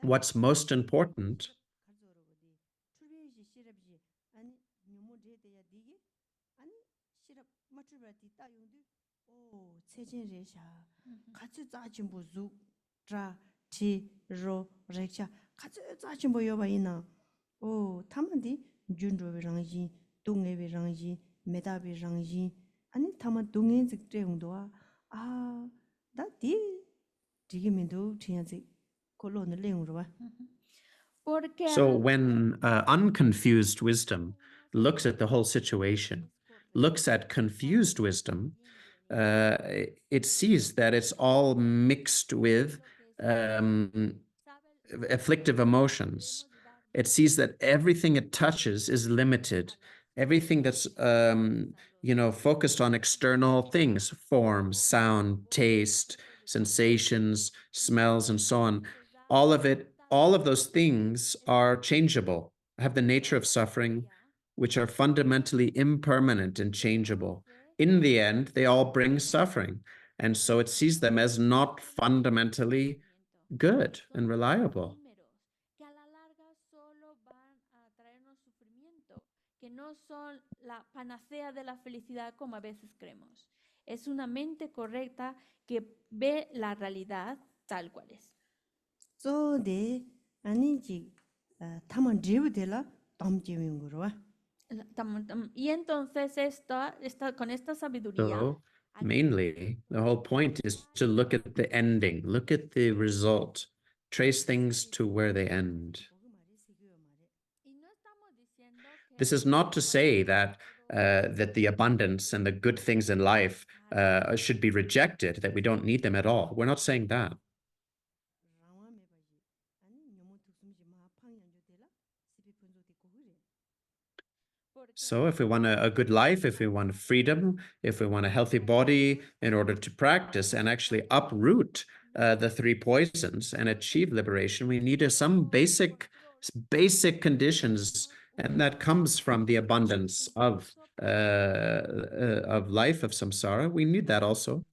What's most important 가져 자신 보여 봐이나 오 타만디 준로베랑지 동네베랑지 메다베랑지 아니 타만 동행 직대용도와 아 나디 디게면도 지야지 콜로는 내용으로 봐 Porque So al when unconfused wisdom looks at the whole situation, looks at confused wisdom, it sees that it's all mixed with afflictive emotions. It sees that everything it touches is limited. Everything that's focused on external things, form, sound, taste, sensations, smells, and so on. All of those things are changeable, have the nature of suffering, which are fundamentally impermanent and changeable. In the end, they all bring suffering. And so it sees them as not fundamentally good and reliable. Que a la larga solo van a traernos sufrimiento, que no son la panacea de la felicidad como a veces creemos. Es una mente correcta que ve la realidad tal cual es. 소데 아니지 타만 드브데라 담제민 거로와 Y entonces con esta sabiduría, So mainly, the whole point is to look at the ending, look at the result, trace things to where they end. This is not to say that the abundance and the good things in life should be rejected, that we don't need them at all. We're not saying that. So if we want a good life, if we want freedom, if we want a healthy body, in order to practice and actually uproot the three poisons and achieve liberation, we need some basic conditions, and that comes from the abundance of life, of samsara. We need that also.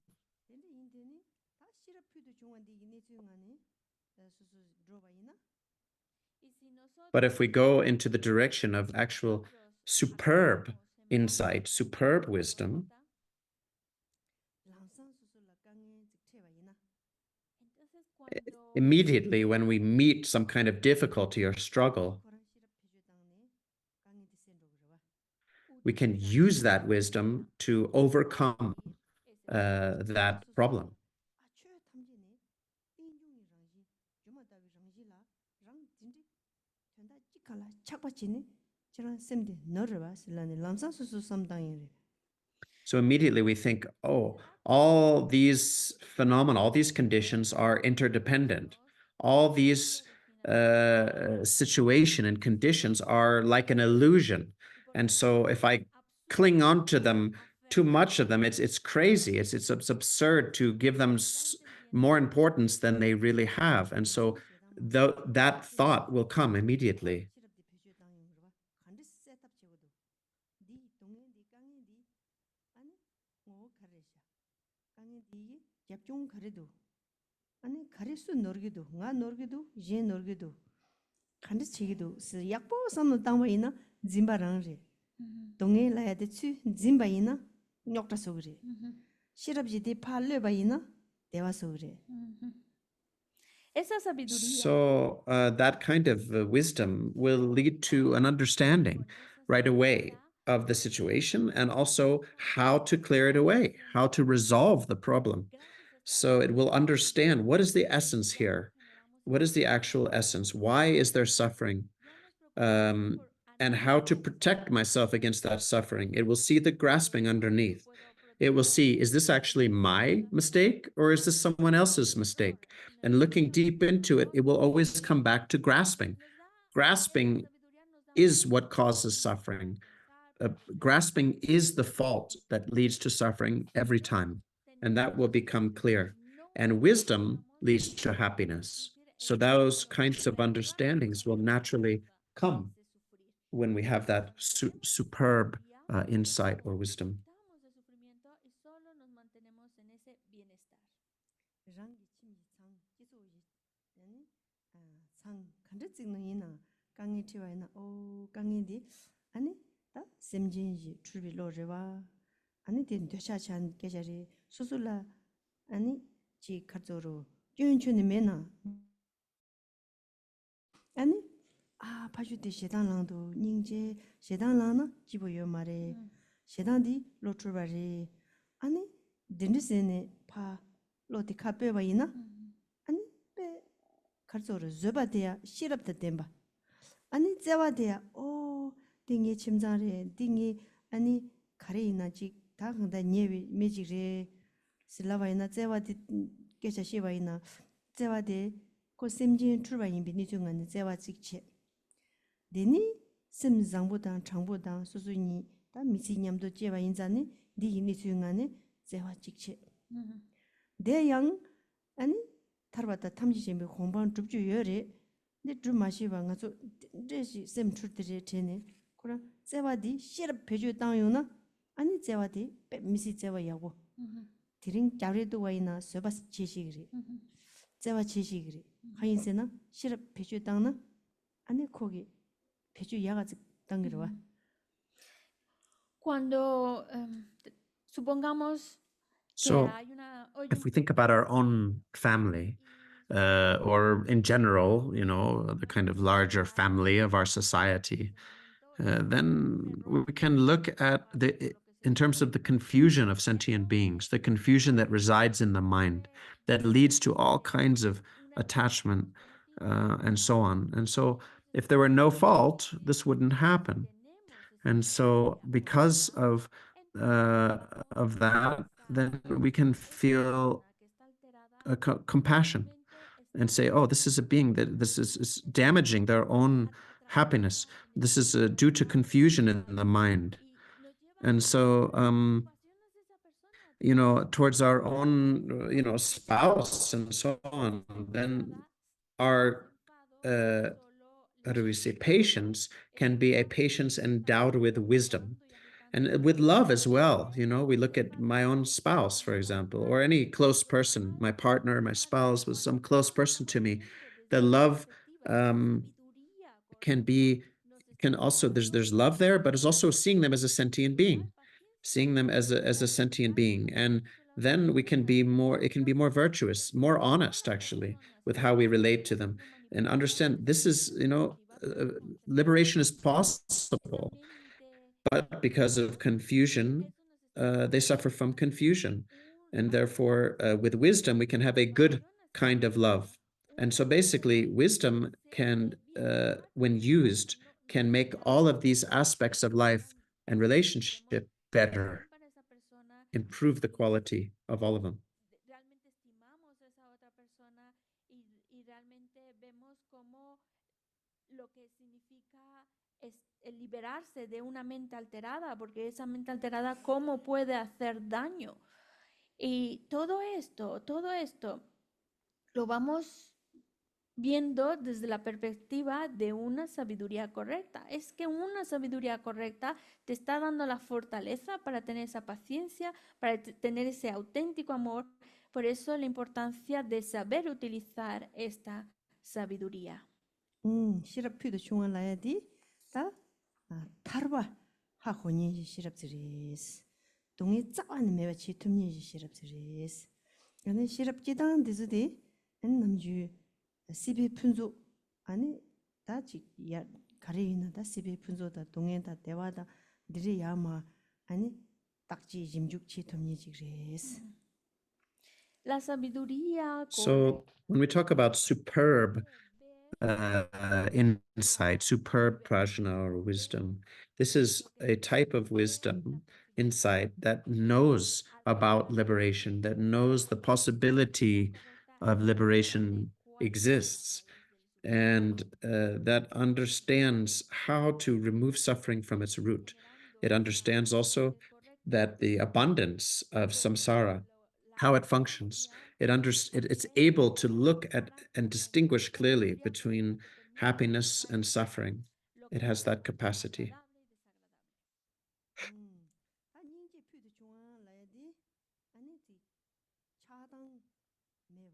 But if we go into the direction of actual superb insight, superb wisdom, immediately when we meet some kind of difficulty or struggle, we can use that wisdom to overcome that problem. So immediately we think, oh, all these phenomena, all these conditions are interdependent. All these situation and conditions are like an illusion. And so if I cling on to them, too much of them, it's crazy. It's absurd to give them more importance than they really have. And so that thought will come immediately. 아니 가리수 놀기도 nga 놀기도 제 놀기도 간디 치기도 스 약보 삼노 땅바이나 짐바랑제 동에 라야데 추 짐바이나 녀크타서 그래 시럽지디 팔레바이나 대와서 그래 esa sabiduría. So that kind of wisdom will lead to an understanding right away of the situation, and also how to clear it away, how to resolve the problem. So it will understand, what is the essence here? What is the actual essence? Why is there suffering? And how to protect myself against that suffering. It will see the grasping underneath. It will see, is this actually my mistake, or is this someone else's mistake? And looking deep into it, it will always come back to grasping. Grasping is what causes suffering. Grasping is the fault that leads to suffering every time, and that will become clear. And wisdom leads to happiness. So those kinds of understandings will naturally come when we have that superb insight or wisdom. 다 셈진지 출비로레와 아니 된 되샤찬 계절이 수술라 아니 지 카조로 쮸춘이 메나 아니 파주대 시당랑도 닝제 시당랑나 기보요 말에 시당디 로트바리 아니 딘디세네 파 로티 카페바이나 아니 베 가르조르 즈바데야 시럽다 덴바 아니 제와데야 오 딩이 침자레 딩이 아니 가레이나지 다근다 녜비 메지레 실라바이나 제와디 게샤시바이나 제와데 고 셈진 출바인비 니중간에 제와 직체 데니 셈장보다 장보다 수수니 다 미치냠도 제와 인자네 디니 중간에 제와 직체 대양 아니 타르바다 탐지심비 공방 줍주여레 네 주마시바 가서 제시 셈 출들이 제네 그럼 제와디 시럽 배주 땅요나 아니 제와디 미시 제와야고 드링 자리도 와이나 서바스 제시그리 제와 제시그리 하인세나 시럽 배주 땅나 아니 거기 배주 야가지 땅기로 와 Cuando supongamos que So, hay una if we think about our own family, or in general, the kind of larger family of our society, then we can look at in terms of the confusion of sentient beings, the confusion that resides in the mind, that leads to all kinds of attachment, and so on. And so, if there were no fault, this wouldn't happen. And so, because of that, then we can feel compassion and say, oh, this is a being that this is damaging their own happiness. This is due to confusion in the mind. And so, towards our own, spouse and so on, then our, how do we say, patience can be a patience endowed with wisdom. And with love as well, we look at my own spouse, for example, or any close person, my partner, my spouse, was some close person to me. The love can also, there's love there, but it's also seeing them as a sentient being, seeing them as a sentient being. And then it can be more virtuous, more honest, actually, with how we relate to them and understand this is, liberation is possible. But because of confusion, they suffer from confusion. And therefore, with wisdom, we can have a good kind of love. And so basically, wisdom can, when used, can make all of these aspects of life and relationship better, improve the quality of all of them. realmente estimamos a esa otra persona y realmente vemos cómo lo que significa es el liberarse de una mente alterada, porque esa mente alterada, ¿cómo puede hacer daño? Y todo esto lo vamos viendo desde la perspectiva de una sabiduría correcta. Es que una sabiduría correcta te está dando la fortaleza para tener esa paciencia, para tener ese auténtico amor. Por eso la importancia de saber utilizar esta sabiduría. 시럽피도 중앙라야디 다 타르바 하고니 시럽지리스 동이 짜와는 매와 치툼니 시럽지리스 근데 시럽지당 디즈디 남주 시비 푼조 아니 다지 야 가리나 시비 푼조다 동에다 대화다 들이 야마 아니 딱지 짐죽 치툼니 지리스 La sabiduría So when we talk about superb insight, superb prajna or wisdom, this is a type of wisdom, insight that knows about liberation, that knows the possibility of liberation exists, and that understands how to remove suffering from its root. It understands also that the abundance of samsara, how it functions, it's able to look at and distinguish clearly between happiness and suffering. It has that capacity. 아닌지 피도 중앙라야디 아니지 차당 매와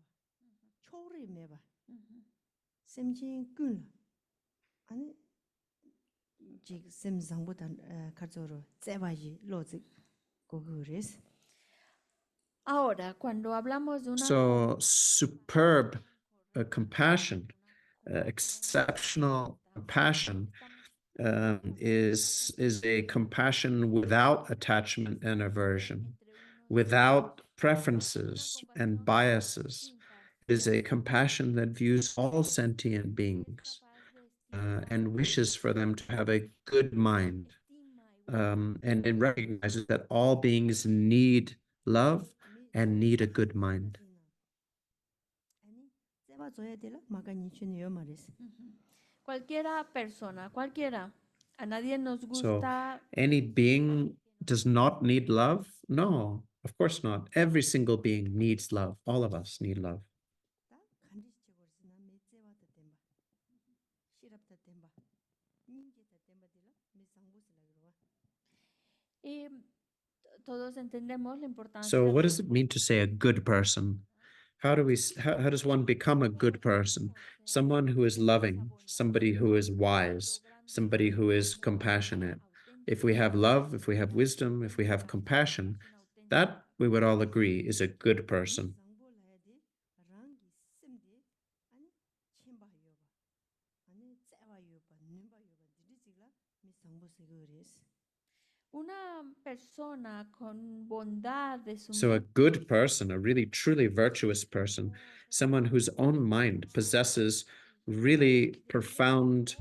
초리 매와 셈진 꾼 아니 지 셈상보다 가져로 제바지 로직 고그레스 Ahora, cuando hablamos de una So superb compassion exceptional compassion is a compassion without attachment and aversion, without preferences and biases. It is a compassion that views all sentient beings and wishes for them to have a good mind. And it recognizes that all beings need love and need a good mind. Cualquiera persona, cualquiera. A nadie nos So gusta. any being does not need love? No, of course not. Every single being needs love. All of us need love. Y todos entendemos la importancia. So what does it mean to say a good person? How does one become a good person? Someone who is loving, somebody who is wise, somebody who is compassionate. If we have love, if we have wisdom, if we have compassion, that we would all agree is a good person. Una persona con bondad de su So a good person, a really truly virtuous person, someone whose own mind possesses really profound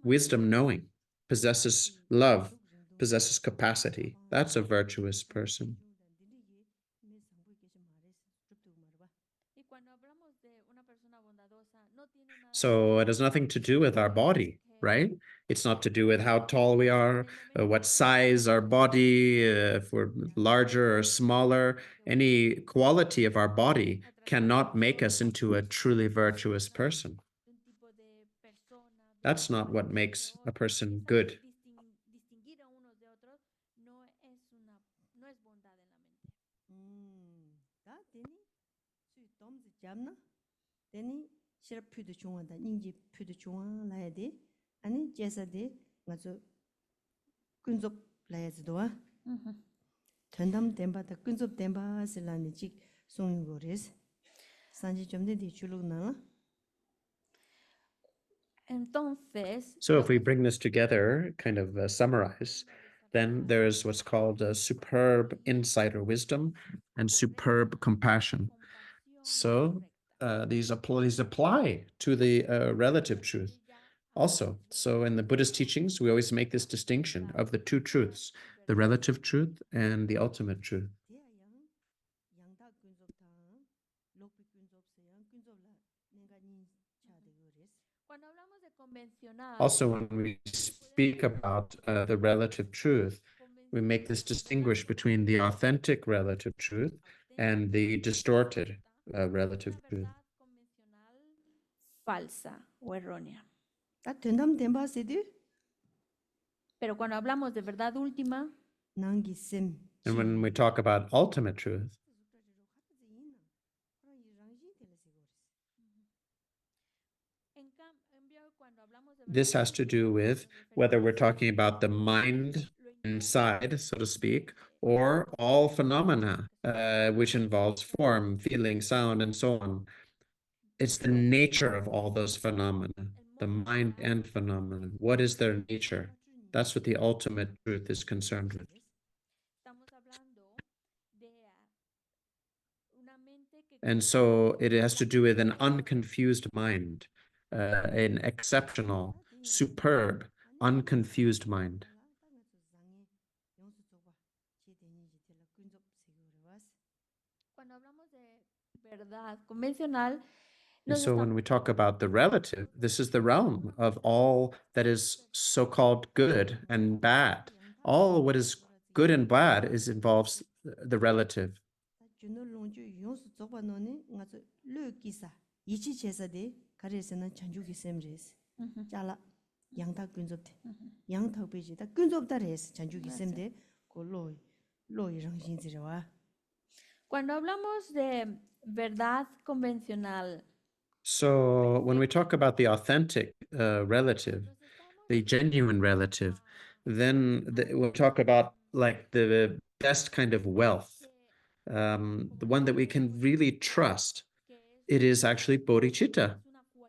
wisdom knowing, possesses love, possesses capacity. That's a virtuous person. So it has nothing to do with our body, right? It's not to do with how tall we are, what size our body, if we're larger or smaller. Any quality of our body cannot make us into a truly virtuous person. That's not what makes a person good. So if we bring this together, kind of summarize, then there's what's called a superb insight or wisdom and superb compassion. So these apply to the relative truth also. So in the Buddhist teachings, we always make this distinction of the two truths, the relative truth and the ultimate truth. Also, when we speak about the relative truth, we make this distinguish between the authentic relative truth and the distorted relative truth. Falsa o errónea. Pero cuando hablamos de verdad última, And when we talk about ultimate truth, this has to do with whether we're talking about the mind inside, so to speak, or all phenomena, which involves form, feeling, sound, and so on. It's the nature of all those phenomena, the mind and phenomena. What is their nature? That's what the ultimate truth is concerned with. And so it has to do with an unconfused mind, an exceptional, superb, unconfused mind. And so when we talk about the relative, this is the realm of all that is so-called good and bad. All what is good and bad involves the relative. Cuando hablamos de verdad convencional, so when we talk about the authentic relative, the genuine relative, then we'll talk about like the best kind of wealth, the one that we can really trust. It is actually bodhicitta.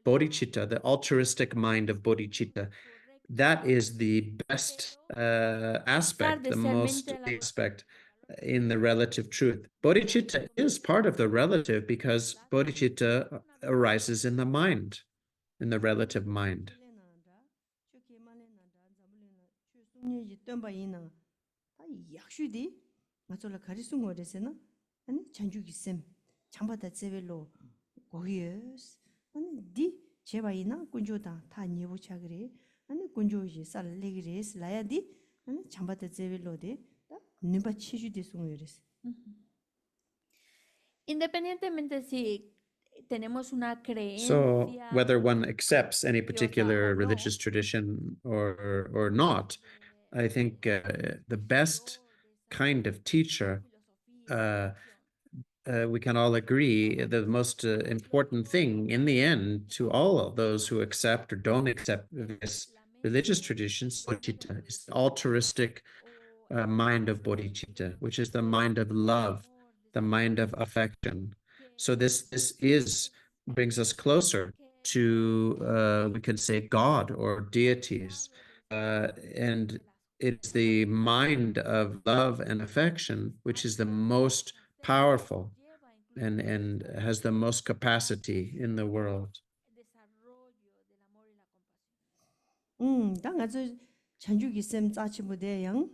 Bodhichita, the altruistic mind of Bodhichita, that is the best aspect, the most aspect in the relative truth. Bodhicitta is part of the relative because bodhicitta arises in the mind, in the relative mind. 제바이나 군조다 다 니부차 그래 아니 군조지 살레기레스 라야디 아니 잠바다 제벨로데 다 nimba 치주디 송여레스. Independientemente si tenemos una So creencia whether one accepts any religiosa particular o no, religious tradition or not, I think the best kind of teacher, we can all agree, the most important thing in the end to all of those who accept or don't accept this religious traditions, bodhicitta, is the altruistic mind of bodhicitta, which is the mind of love, the mind of affection. So this brings us closer to we could say God or deities, and it's the mind of love and affection which is the most powerful and has the most capacity in the world. 당아저 전주기 쌤 짜치부대 양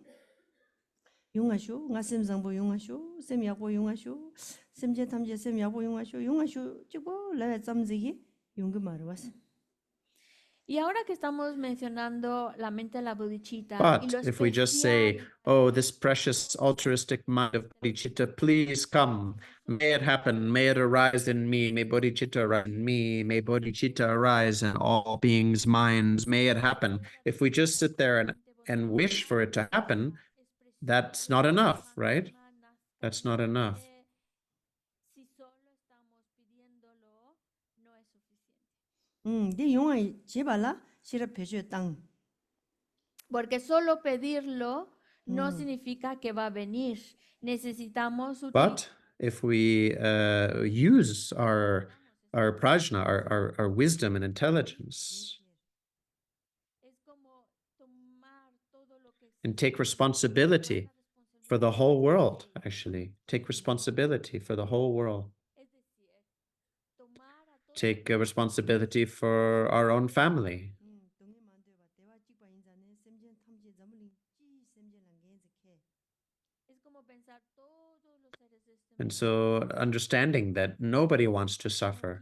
용하쇼 nga셈 장보 용하쇼 쌤 야보 용하쇼 쌤제 탐제 쌤 야보 용하쇼 용하쇼 찍고 라야 잠지기 용그 말어 왔어. Y ahora que estamos mencionando la mente de la bodhicitta, y But lo if we just say, especial oh, this precious altruistic mind of bodhicitta, please come, may it happen, may it arise in me, may bodhicitta arise in me, may bodhicitta arise in all beings' minds, may it happen. If we just sit there and wish for it to happen, that's not enough, right? That's not enough. si solo estamos pidiéndolo, no es suficiente. 네 용아 제발라 싫어 배줘 땅. Porque solo pedirlo no significa que va a venir. Necesitamos But if we use our prajna, our wisdom and intelligence, and take responsibility for the whole world, actually, take responsibility for the whole world. Take responsibility for our own family. And so understanding that nobody wants to suffer,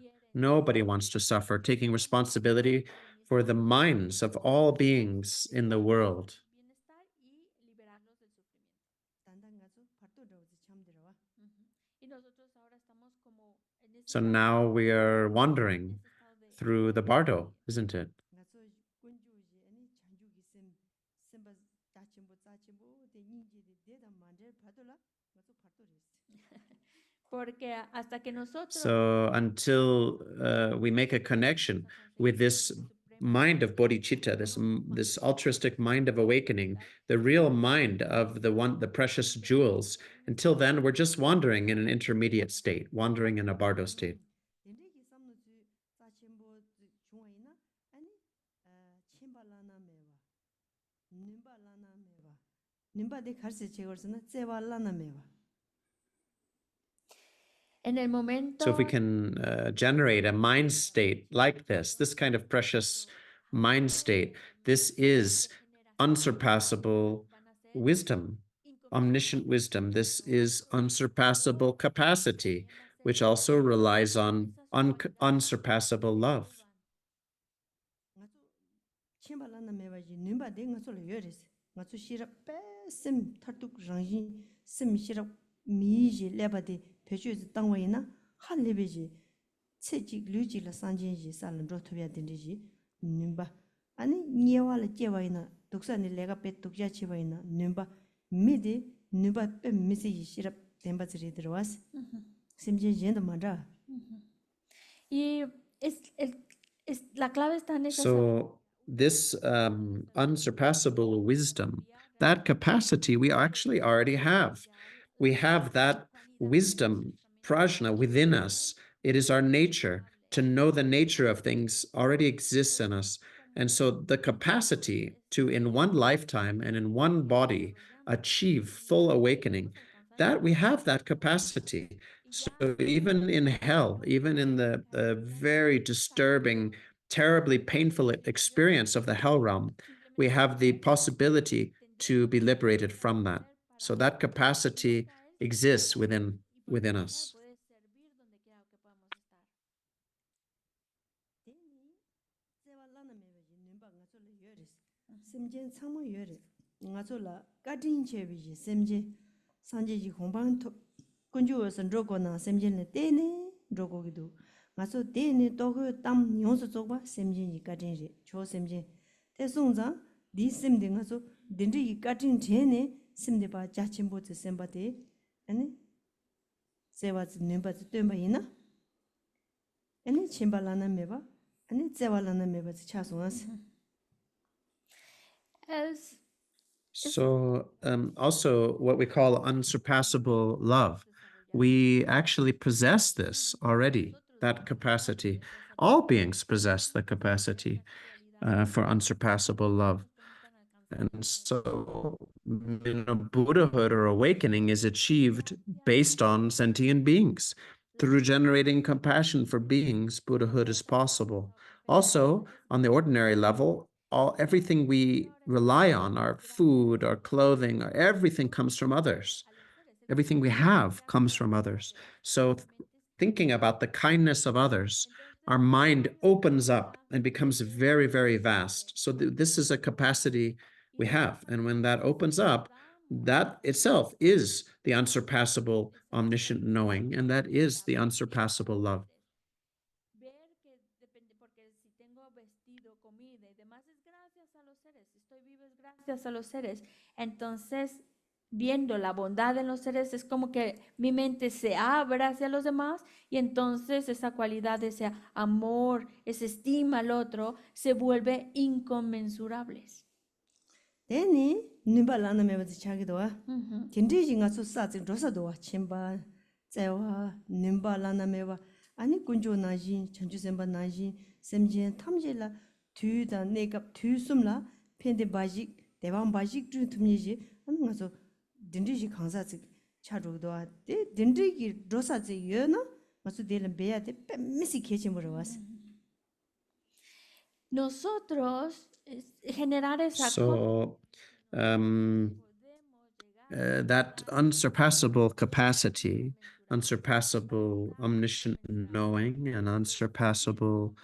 taking responsibility for the minds of all beings in the world. So now we are wandering through the bardo, isn't it? So until we make a connection with this mind of bodhicitta, this altruistic mind of awakening, the real mind of the precious jewels, until then we're just wandering in an intermediate state, wandering in a bardo state. So if we can generate a mind state like this kind of precious mind state, this is unsurpassable wisdom, omniscient wisdom. This is unsurpassable capacity, which also relies on unsurpassable love. 배주에서 땅와이나 할레베지 체직 류지라 산진지 살름로 토비아든지 님바 아니 니와라 제와이나 독산이 내가 배 독자 제와이나 님바 미디 님바 배 미세지 시랍 덴바즈리 들어왔어 심지엔도 말아 y la clave está en esa So this unsurpassable wisdom, that capacity we actually already have. We have that wisdom, prajna, within us. It is our nature. to know the nature of things already exists in us. And so the capacity to, in one lifetime and in one body, achieve full awakening, that we have that capacity. So even in hell, even in the very disturbing, terribly painful experience of the hell realm, we have the possibility to be liberated from that. So that capacity exists within us. semjen tsangmo yore nga zo la gadin chebi ji semje sanje ji hongban to kunju wasan rogo na semjen le tene rogo gido nga zo tene dogo tam nyonso zogba semjen ji gadin re cho semjen te songza di semde nga zo dendri ji gadin chene semde ba jachimbo zi semba de ane zewa zi nimba zi tuenba ina ane chimba lana meba ane zewa lana meba zi cha songas. So also what we call unsurpassable love. We actually possess this already, that capacity. All beings possess the capacity for unsurpassable love. And so, Buddhahood or awakening is achieved based on sentient beings. Through generating compassion for beings, Buddhahood is possible. Also, on the ordinary level, everything we rely on, our food, our clothing, everything comes from others. Everything we have comes from others. So thinking about the kindness of others, our mind opens up and becomes very, very vast. So this is a capacity we have. And when that opens up, that itself is the unsurpassable omniscient knowing, and that is the unsurpassable love. Gracias a los seres. Entonces, viendo la bondad en los seres, es como que mi mente se abre hacia los demás y entonces esa cualidad, ese amor, esa estima al otro, se vuelve inconmensurables. Teni nimba lana meba zi chagido wa. Tindri ji nga su sa zi rosa do wa chimba tsewa nimba lana meba. Ani kunjo na jin, chanchu semba na jin, semjen tamje la tu da negab tu sum la pende bajik, dewang bajik tu tumye ji. Ani nga su dindri ji kangsa zi chagido wa. Dindri ki rosa zi yo na, nga su delan beya de pe misi kechi mura was. Nosotros generar esa So that unsurpassable capacity, unsurpassable omniscient knowing, and unsurpassable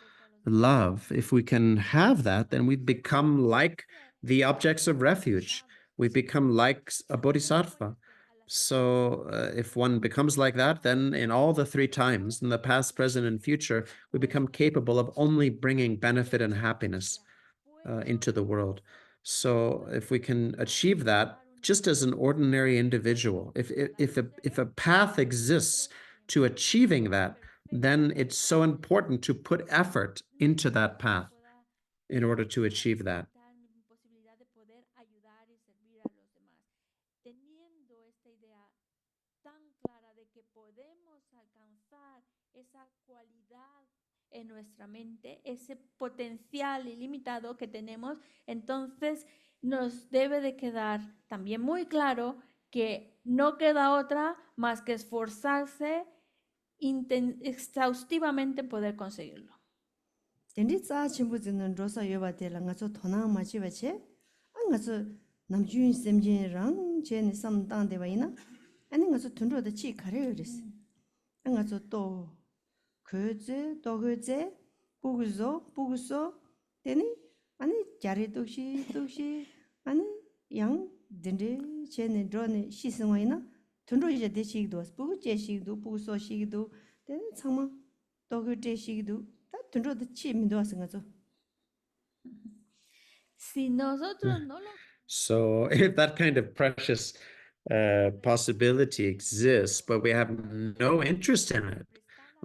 love, if we can have that, then we become like the objects of refuge. We become like a bodhisattva. So if one becomes like that, then in all the three times, in the past, present, and future, we become capable of only bringing benefit and happiness into the world. So if we can achieve that, just as an ordinary individual, if a path exists to achieving that, then it's so important to put effort into that path in order to achieve that. En nuestra mente, ese potencial ilimitado que tenemos, entonces nos debe de quedar también muy claro que no queda otra más que esforzarse exhaustivamente en poder conseguirlo. Dendi tsa chimbu zinan rosa yoba de la nga zo tonang ma chi bache, nga zo namjun semjin rang che ni sam tang de ba ina, ani nga zo tunro da chi kare yoris. Nga zo to kyoze, to kyoze, buguso, deni, ani gyari dokshi, ani yang dendi che ni ro ni shi singwa ina, tunro ija de shigdo was, bugu je shigdo, buguso shigdo, deni tsangma, to kyoze shigdo, Si nosotros no lo... So if that kind of precious possibility exists, but we have no interest in it,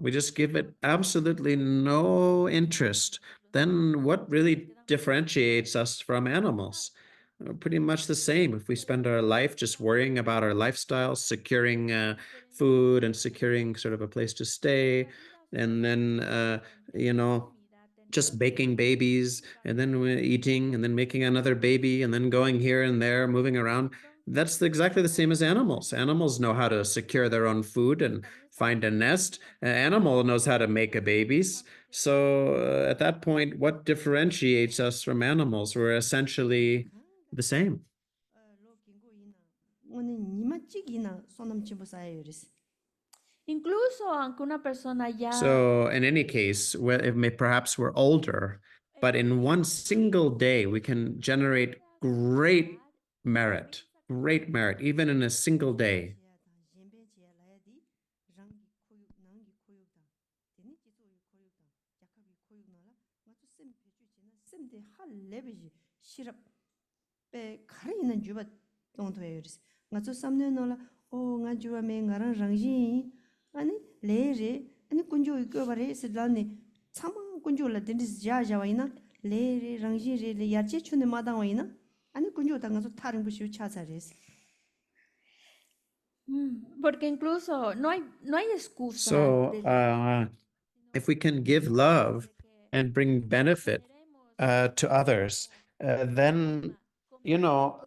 we just give it absolutely no interest, then what really differentiates us from animals? Pretty much the same. If we spend our life just worrying about our lifestyle, securing food and securing sort of a place to stay, and then, just baking babies, and then we're eating, and then making another baby, and then going here and there, moving around. That's exactly the same as animals. Animals know how to secure their own food and find a nest. An animal knows how to make a babies. So at that point, what differentiates us from animals? We're essentially the same. Incluso aunque una persona ya So in any case, perhaps we're older, but in one single day, we can generate great merit, even in a single day. 아니 레레 아니 군조 이거 바래 스라니 참아 군조라 딘디스 자자와이나 레레 랑지레 야제 추네 마당와이나 아니 군조 당가서 타른 부시 차자레스. porque incluso no hay excusa So del if we can give love and bring benefit to others, then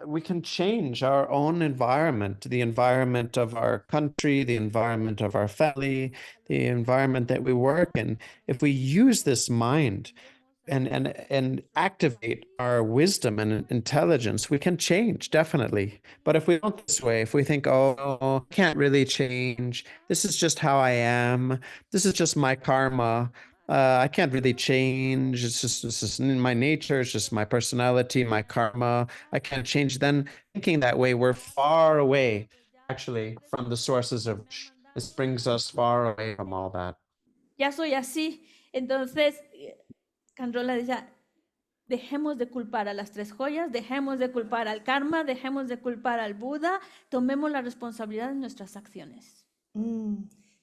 we can change our own environment, the environment of our country, the environment of our family, the environment that we work in. If we use this mind and activate our wisdom and intelligence, we can change, definitely. But if we don't this way, if we think, oh, I can't really change, this is just how I am, this is just my karma, I can't really change, it's just in my nature, it's just my personality, my karma, I can't change, then thinking that way, we're far away, actually, from the sources of wish. This brings us far away from all that. ya soy así. Entonces, KHANDRO decía, dejemos de culpar a las tres joyas, dejemos de culpar al karma, dejemos de culpar al Buda, tomemos la responsabilidad de nuestras acciones.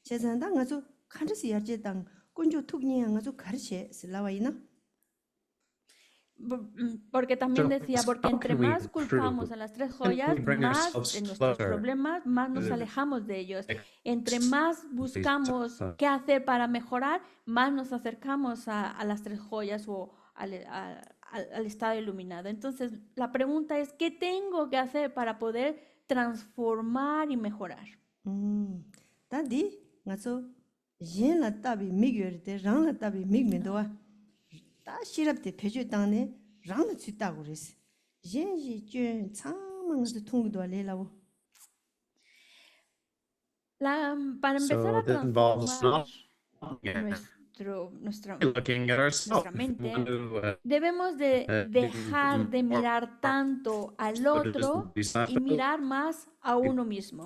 제산당 아주 칸르시 야제당 군조 툭니양 아주 가르체 슬라와이나. Porque también decía, porque entre más culpamos a las tres joyas, más de nuestros problemas, más nos alejamos de ellos. Entre más buscamos qué hacer para mejorar, más nos acercamos a las tres joyas o al estado iluminado. Entonces, la pregunta es, ¿qué tengo que hacer para poder transformar y mejorar? 다디 ngaso 옌라 따비 미겨르데 랑라 따비 미그메도와 다 시랍데 페주 땅네 랑나 쥐다고 그랬어. 옌지 쥐 창망서 통기도 알레라고. Para empezar a this involves transformar looking at ourselves. nuestra mente, debemos de dejar de mirar tanto al otro y mirar más a uno mismo.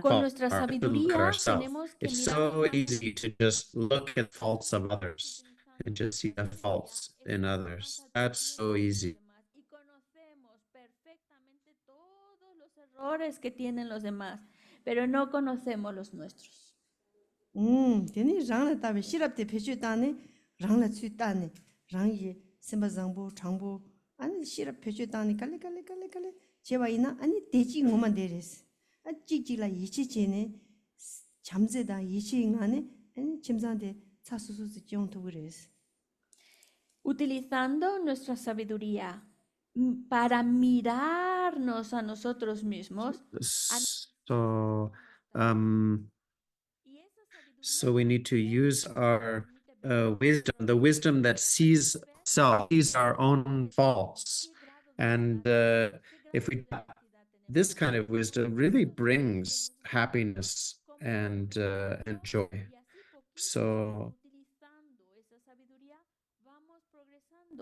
Con nuestra sabiduría tenemos que It's mirar so easy to just look at faults of others and just see the faults in others. That's so easy. y conocemos perfectamente todos los errores que tienen los demás, pero no conocemos los nuestros. 되니 랑라 따비 시랍데 페주 땅네 랑라 쥐 땅네 랑이 심바장보 장보 아니 시랍 페주 땅네 갈래 제와이나 아니 대지 뭐만 데레스. 찌찌라 이치치네 잠재다 이치잉하네 침산데 차수수스 정도 그래서. Utilizando nuestra sabiduría para mirarnos a nosotros mismos. So we need to use our wisdom, the wisdom that sees our own faults. And if we this kind of wisdom really brings happiness and joy. So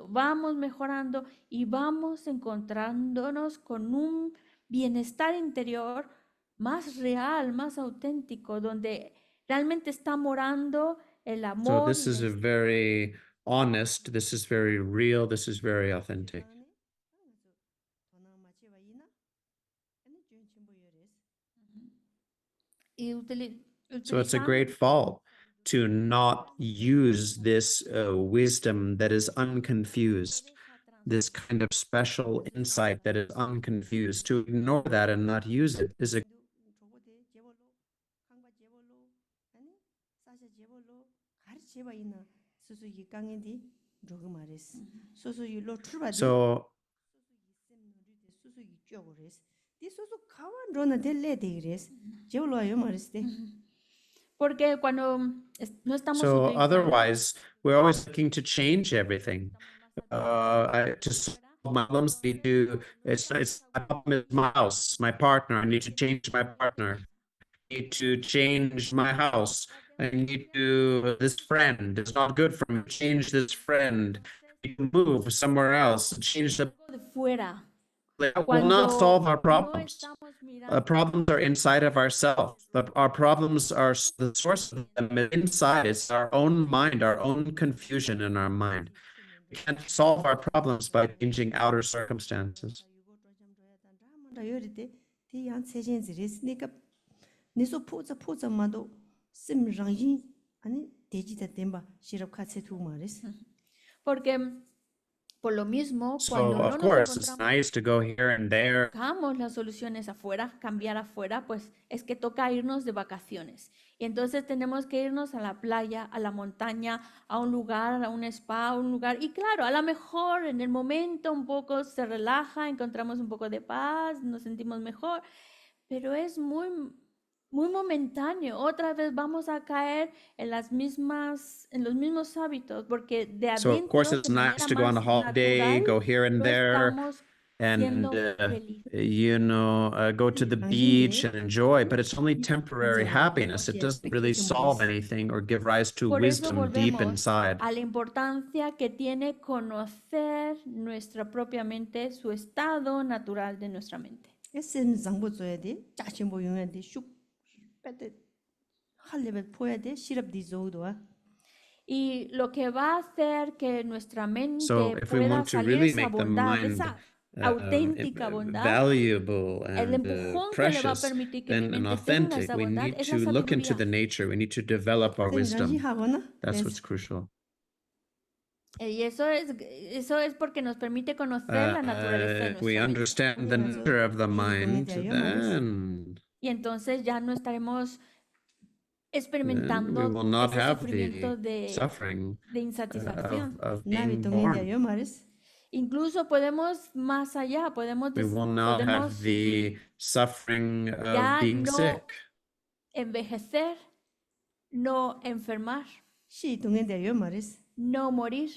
vamos mejorando y vamos encontrándonos con un bienestar interior más real, más auténtico, donde realmente está morando el amor. So this is a very honest, this is very real, this is very authentic. So it's a great fault to not use this wisdom that is unconfused, this kind of special insight that is unconfused. To ignore that and not use it is a 제바 이나 소소이 강인디 조금 말했어. 소소이 로 출발이 So 소소이 쪼고레스. 디 소소 카완로나 델레 데그레스. 제올로요 말했대. Porque cuando no estamos So subiendo otherwise, we're always looking to change everything. To solve my problems, I need to. It's my problem is my house, my partner. I need to change my partner. I need to change my house. I need to. This friend is not good for me. Change this friend. You can move somewhere else. Change the. de fuera. That will not solve our No problems. estamos mirando Problems are inside of ourselves. Our problems are the source of them is inside. It's our own mind, our own confusion in our mind. We can't solve our problems by changing outer circumstances. 요리데 디양 세진지레스 니가 니소 포자마도 심랑이 아니 데지다 템바 시럽 카체 두 말레스. porque por lo mismo So, cuando no of nos course, it's encontramos nice to go here and there. buscamos las soluciones afuera, cambiar afuera, pues es que toca irnos de vacaciones. Y entonces tenemos que irnos a la playa, a la montaña, a un lugar, a un spa, a un lugar. Y claro, a lo mejor en el momento un poco se relaja, encontramos un poco de paz, nos sentimos mejor, pero es muy momentáneo. Otra vez vamos a caer en los mismos hábitos, porque de So, of course, adentro, it's de nice manera to go on a más holiday, natural, go here and no there, estamos and siendo felices. go to the beach and enjoy, but it's only temporary happiness. It doesn't really solve anything or give rise to Por eso wisdom deep volvemos inside. a la importancia que tiene conocer nuestra propia mente, su estado natural de nuestra mente. 에센 장보 줘야 돼. 짜침보 용해야 돼. 슉 빼대 할레벨 포야 돼. 시럽 디조도아. Y lo que va a hacer que nuestra mente So if we pueda want to salir really esa make the bondad, mind esa auténtica bondad, valuable el and empujón que le va a precious permitir que mi and mente tenga authentic, esa we bondad need es la to look into the sabiduría. nature. We need to develop our wisdom. 하거나. That's what's crucial. Y eso es porque nos permite conocer la naturaleza de If we nuestra mente. understand the nature of the mind, then Y entonces ya no estaremos we experimentando will not ese have sufrimiento the suffering de insatisfacción. of 나비 being born. 동인데요 말이스. Incluso podemos más allá, We will not have the suffering ya of being no sick. envejecer, no enfermar, 시 동인데요 말이스. no morir.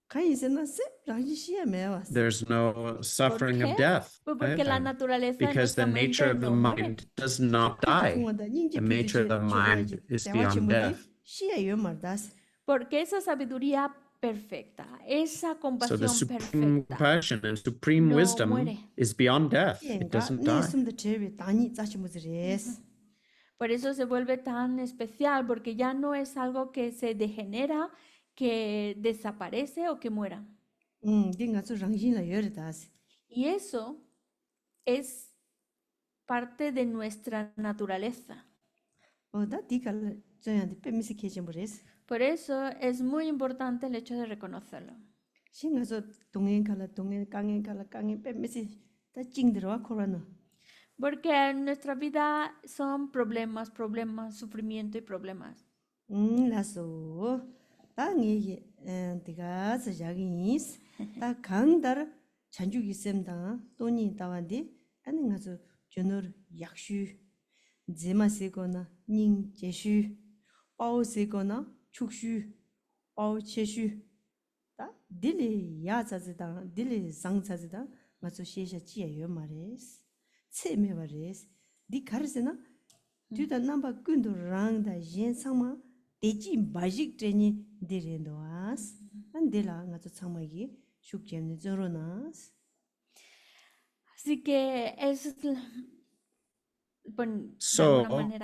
가인세나 세 라지 시에 매와스. There's no suffering qué? of death. Pues porque la either. naturaleza de Because the nuestra nature mente of the no muere. mind does not die. The nature of the mind is beyond death. 시에요 말다스. Porque esa sabiduría perfecta, esa So the compasión supreme perfecta, compassion and supreme no wisdom muere. is beyond death. It doesn't die. 네스름도 제비 다니 짜치무즈레스. por eso se vuelve tan especial, porque ya no es algo que se degenera, que desaparece o que muera. 네가 저 랑신라 열다스. Y eso es parte de nuestra naturaleza. 어다 디갈 저한테 빼미스 케지무레스. Por eso es muy importante el hecho de reconocerlo. 신가서 동행 강행 빼미스 다 찡들어와 코로나. Porque en nuestra vida son problemas, sufrimiento y problemas. 라소 땅에 디가 자기스 다 강달 잔죽이 셈다 돈이 따완디 아니 가서 전을 약슈 제마세거나 닝 제슈 빠오세거나 축슈 빠오 제슈 다 딜리 야자즈다 딜리 상자즈다 가서 시에샤 지에요 말레스 체메 말레스 디 가르세나 뒤다 남바 군도랑다 옌상마 대지 마직 트레니 데렌도아스 안데라 가서 참마기 슈크제는 저로나스. Así que es, bueno, de So, alguna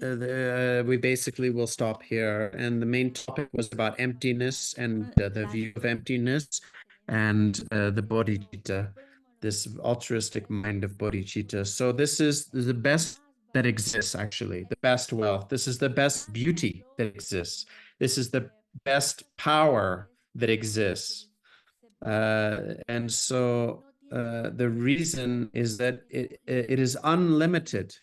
manera, we basically will stop here. And the main topic was about emptiness and the view of emptiness and the Bodhichita, this altruistic mind of Bodhichita. So this is the best that exists, actually, the best wealth. This is the best beauty that exists. This is the best power that exists. And so the reason is that it is unlimited,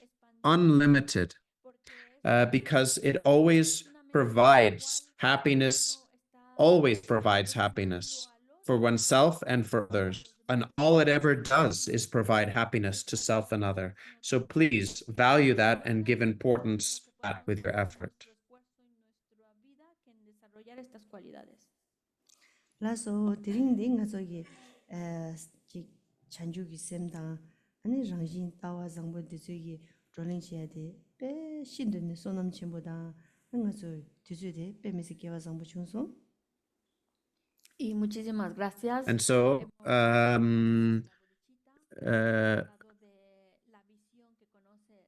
because it always provides happiness, always provides happiness for oneself and for others. And all it ever does is provide happiness to self and other. So please value that and give importance to that with your effort. 라서 드링데 가서기 지 찬주기 셈다 아니 랑진 따와 정보데 저기 졸링시야데 배 신드네 소남 첨보다 응가서 뒤주데 빼면서 개와 정보 중소 Y muchísimas gracias. And so,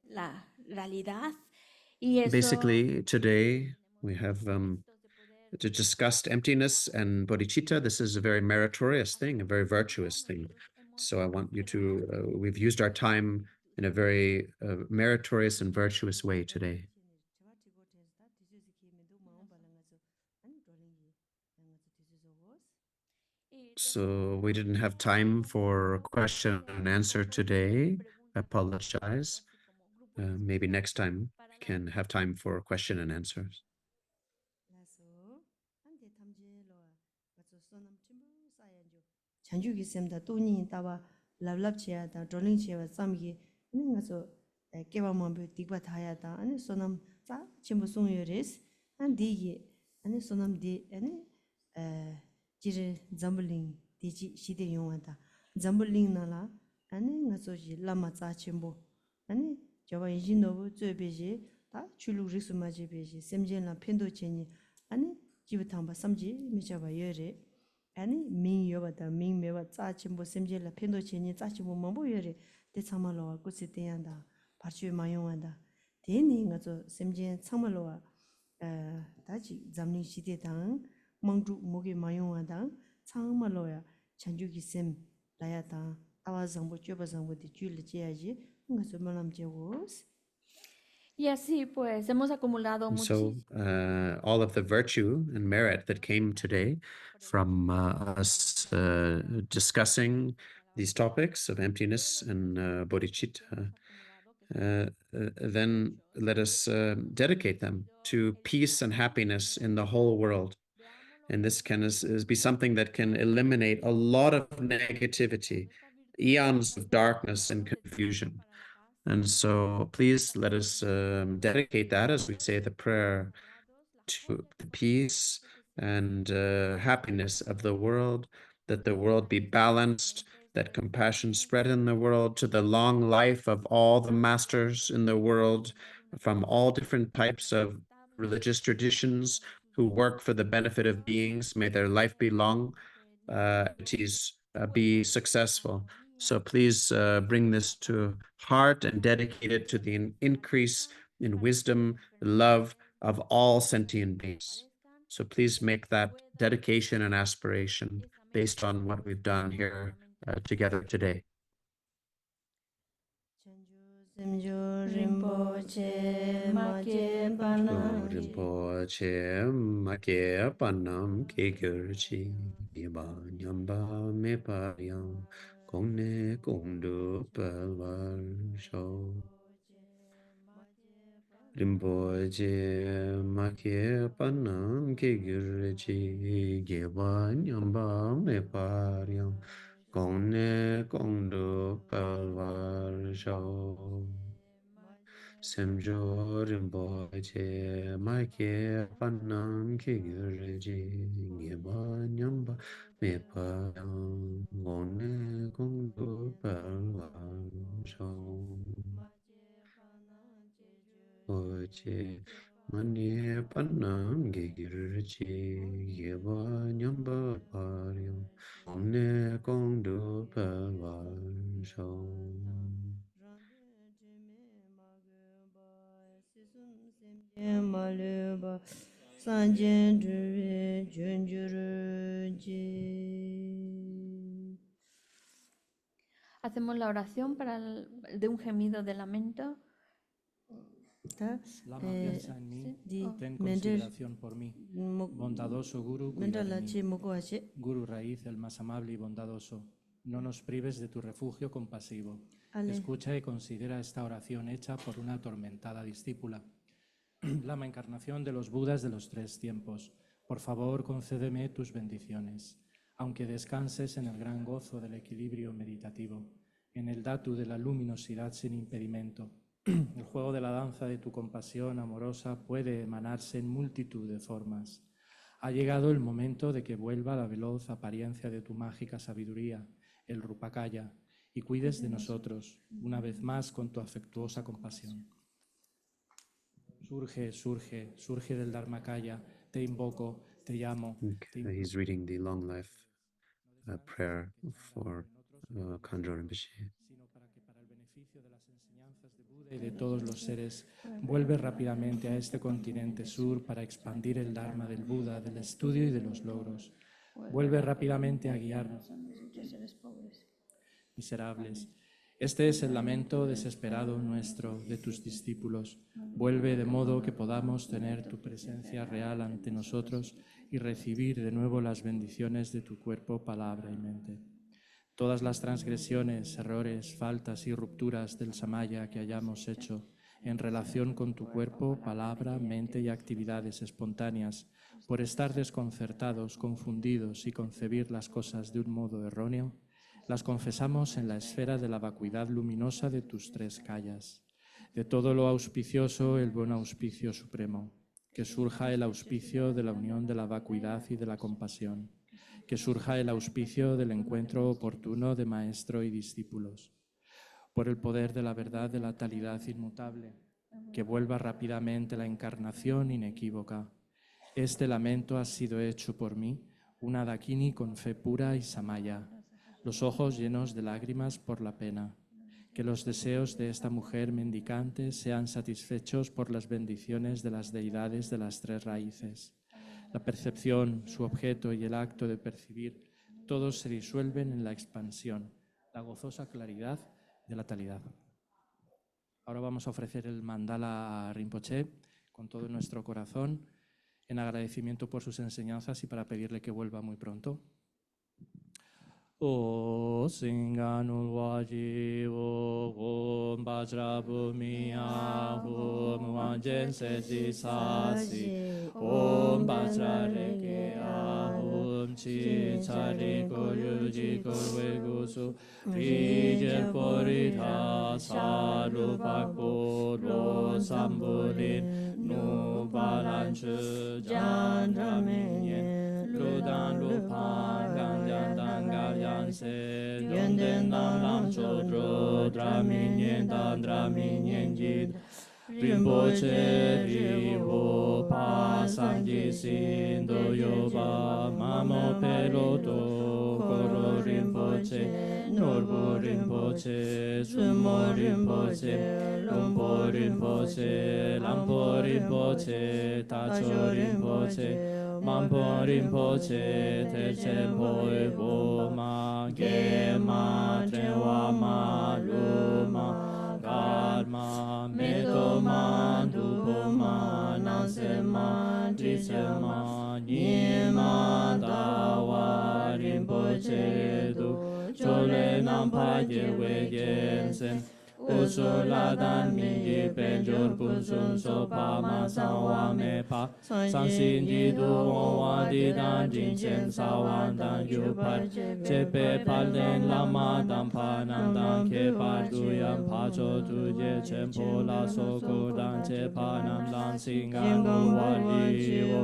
La realidad. Y eso, basically, today we have discussed emptiness and bodhicitta. This is a very meritorious thing, a very virtuous thing. So I want you to, we've used our time in a very meritorious and virtuous way today. So we didn't have time for question and answer today. I apologize. Maybe next time we can have time for question and answers. 찬주기 셈다 또니 따와 랍랍치야다 졸링치야 쌈기 아니 가서 깨바만베 디바 다야다 아니 소남 자 침부 송여레스 안 디기 아니 소남 디 아니 지르 잠블링 디지 시데 용한다 잠블링 나라 아니 가서지 라마 자 침부 아니 저와 인진노부 쯔베지 다 줄루 리스마지베지 셈젠라 펜도체니 아니 지부탕바 삼지 미자바 여레 아니 민여바다 민메바 짜침보 셈젤라 펜도체니 짜침보 망보여레 대참말로와 꾸시대한다 바추에 마용한다 대니가서 셈젠 참말로와 다지 잠니 시대당 망주 목에 마용한다 참말로야 찬주기 셈 라야다 아와장보 쥐바장보디 줄지야지 응가서 말람제고스. Y así pues hemos acumulado And so all of the virtue and merit that came today from us discussing these topics of emptiness and bodhicitta, then let us dedicate them to peace and happiness in the whole world. And this can be something that can eliminate a lot of negativity, eons of darkness and confusion. And so please let us dedicate that as we say the prayer to the peace and happiness of the world, that the world be balanced, that compassion spread in the world, to the long life of all the masters in the world from all different types of religious traditions who work for the benefit of beings. May their life be long, be successful. So please bring this to heart and dedicate it to the increase in wisdom, love of all sentient beings. So please make that dedication and aspiration based on what we've done here together today. Rinpoche, Make Panam, Rinpoche, Make Panam, Kekirchi, Niba Nyamba Me Paryam, Kongne Kongdu Palvar Shau. Rinpoche, Make Panam, Kekirchi, Niba Nyamba Me Paryam, Kongne Kongdu Palvar Shau. Semjo Rinpoche, Make Panam Kigurji, Giba Nyamba, Mepa Yang, Gone Kongdu Palwan Shong. Poche, Mani Panam Kigurji, Giba Nyamba Paryam, Gone Kongdu Palwan Shong. Hacemos la oración de un gemido de lamento. Lama piensa en mí, ten consideración por mí. Bondadoso Guru, cuida de mí. Guru raíz, el más amable y bondadoso, no nos prives de tu refugio compasivo. Escucha y considera esta oración hecha por una atormentada discípula. la encarnación de los Budas de los 3 tiempos, por favor concédeme tus bendiciones, aunque descanses en el gran gozo del equilibrio meditativo, en el datu de la luminosidad sin impedimento. El juego de la danza de tu compasión amorosa puede emanarse en multitud de formas. Ha llegado el momento de que vuelva la veloz apariencia de tu mágica sabiduría, el Rupakaya, y cuides de nosotros, una vez más con tu afectuosa compasión. Surge, surge, surge del Dharmakaya, te invoco, te llamo. Okay, he's reading the long life prayer for KHANDRO Rinpoche. Sino para que para el beneficio de las enseñanzas de Buda y de todos los seres, vuelve rápidamente a este continente sur para expandir el Dharma del Buda, del estudio y de los logros. Vuelve rápidamente a guiarnos, miserables. Este es el lamento desesperado nuestro, de tus discípulos. Vuelve de modo que podamos tener tu presencia real ante nosotros y recibir de nuevo las bendiciones de tu cuerpo, palabra y mente. Todas las transgresiones, errores, faltas y rupturas del samaya que hayamos hecho en relación con tu cuerpo, palabra, mente y actividades espontáneas, por estar desconcertados, confundidos y concebir las cosas de un modo erróneo, las confesamos en la esfera de la vacuidad luminosa de tus 3 kayas. De todo lo auspicioso, el buen auspicio supremo. Que surja el auspicio de la unión de la vacuidad y de la compasión. Que surja el auspicio del encuentro oportuno de maestro y discípulos. Por el poder de la verdad de la talidad inmutable, que vuelva rápidamente la encarnación inequívoca. Este lamento ha sido hecho por mí, una dakini con fe pura y samaya, los ojos llenos de lágrimas por la pena. Que los deseos de esta mujer mendicante sean satisfechos por las bendiciones de las deidades de las 3 raíces. La percepción, su objeto y el acto de percibir, todos se disuelven en la expansión, la gozosa claridad de la talidad. Ahora vamos a ofrecer el mandala a Rinpoche con todo nuestro corazón, en agradecimiento por sus enseñanzas y para pedirle que vuelva muy pronto. O Singanul Wajivo, Om Vajrabhumiya, Om Wanjen Seji Sasi, Om Vajrarekeya, Om Chi Chari Koryuji Korwegusu, Rijel Porita, Salupakpo, Lo Sambulin, Nubalanchu, Jandraminyen, Ludan Lupan, Ganjan Dangalyan Se, Yonden Dam Lam Chodro, Draminyen Dan Draminyen Jid, Rinpoche Rivo Pa Sangji Sindo Yoba, Mamo Peloto, Koro Rinpoche, Norbo Rinpoche, Sumo Rinpoche, Lumpo Rinpoche, Lampo Rinpoche, Tacho Rinpoche, Mampo Rinpoche, Teche Boibo Ma, Gema, Trewa Ma, Luma, Karma, Metoma, Dupoma, Nansema, Dicema, Nima, Dawa, Rinpoche, Du, Chole Nampa, Yewe, Yensen, Usuladan Mingi Penjur Punsun Sopa Masawa Mepa Sansin Didu Owa Didan Jinchen Sawan Dan Yupar Chepe Palden Lama Dampa Nandam Kepa Duyam Pacho Tuje Chempo La Soko Dan Chepa Namdan Singanu Wadiwo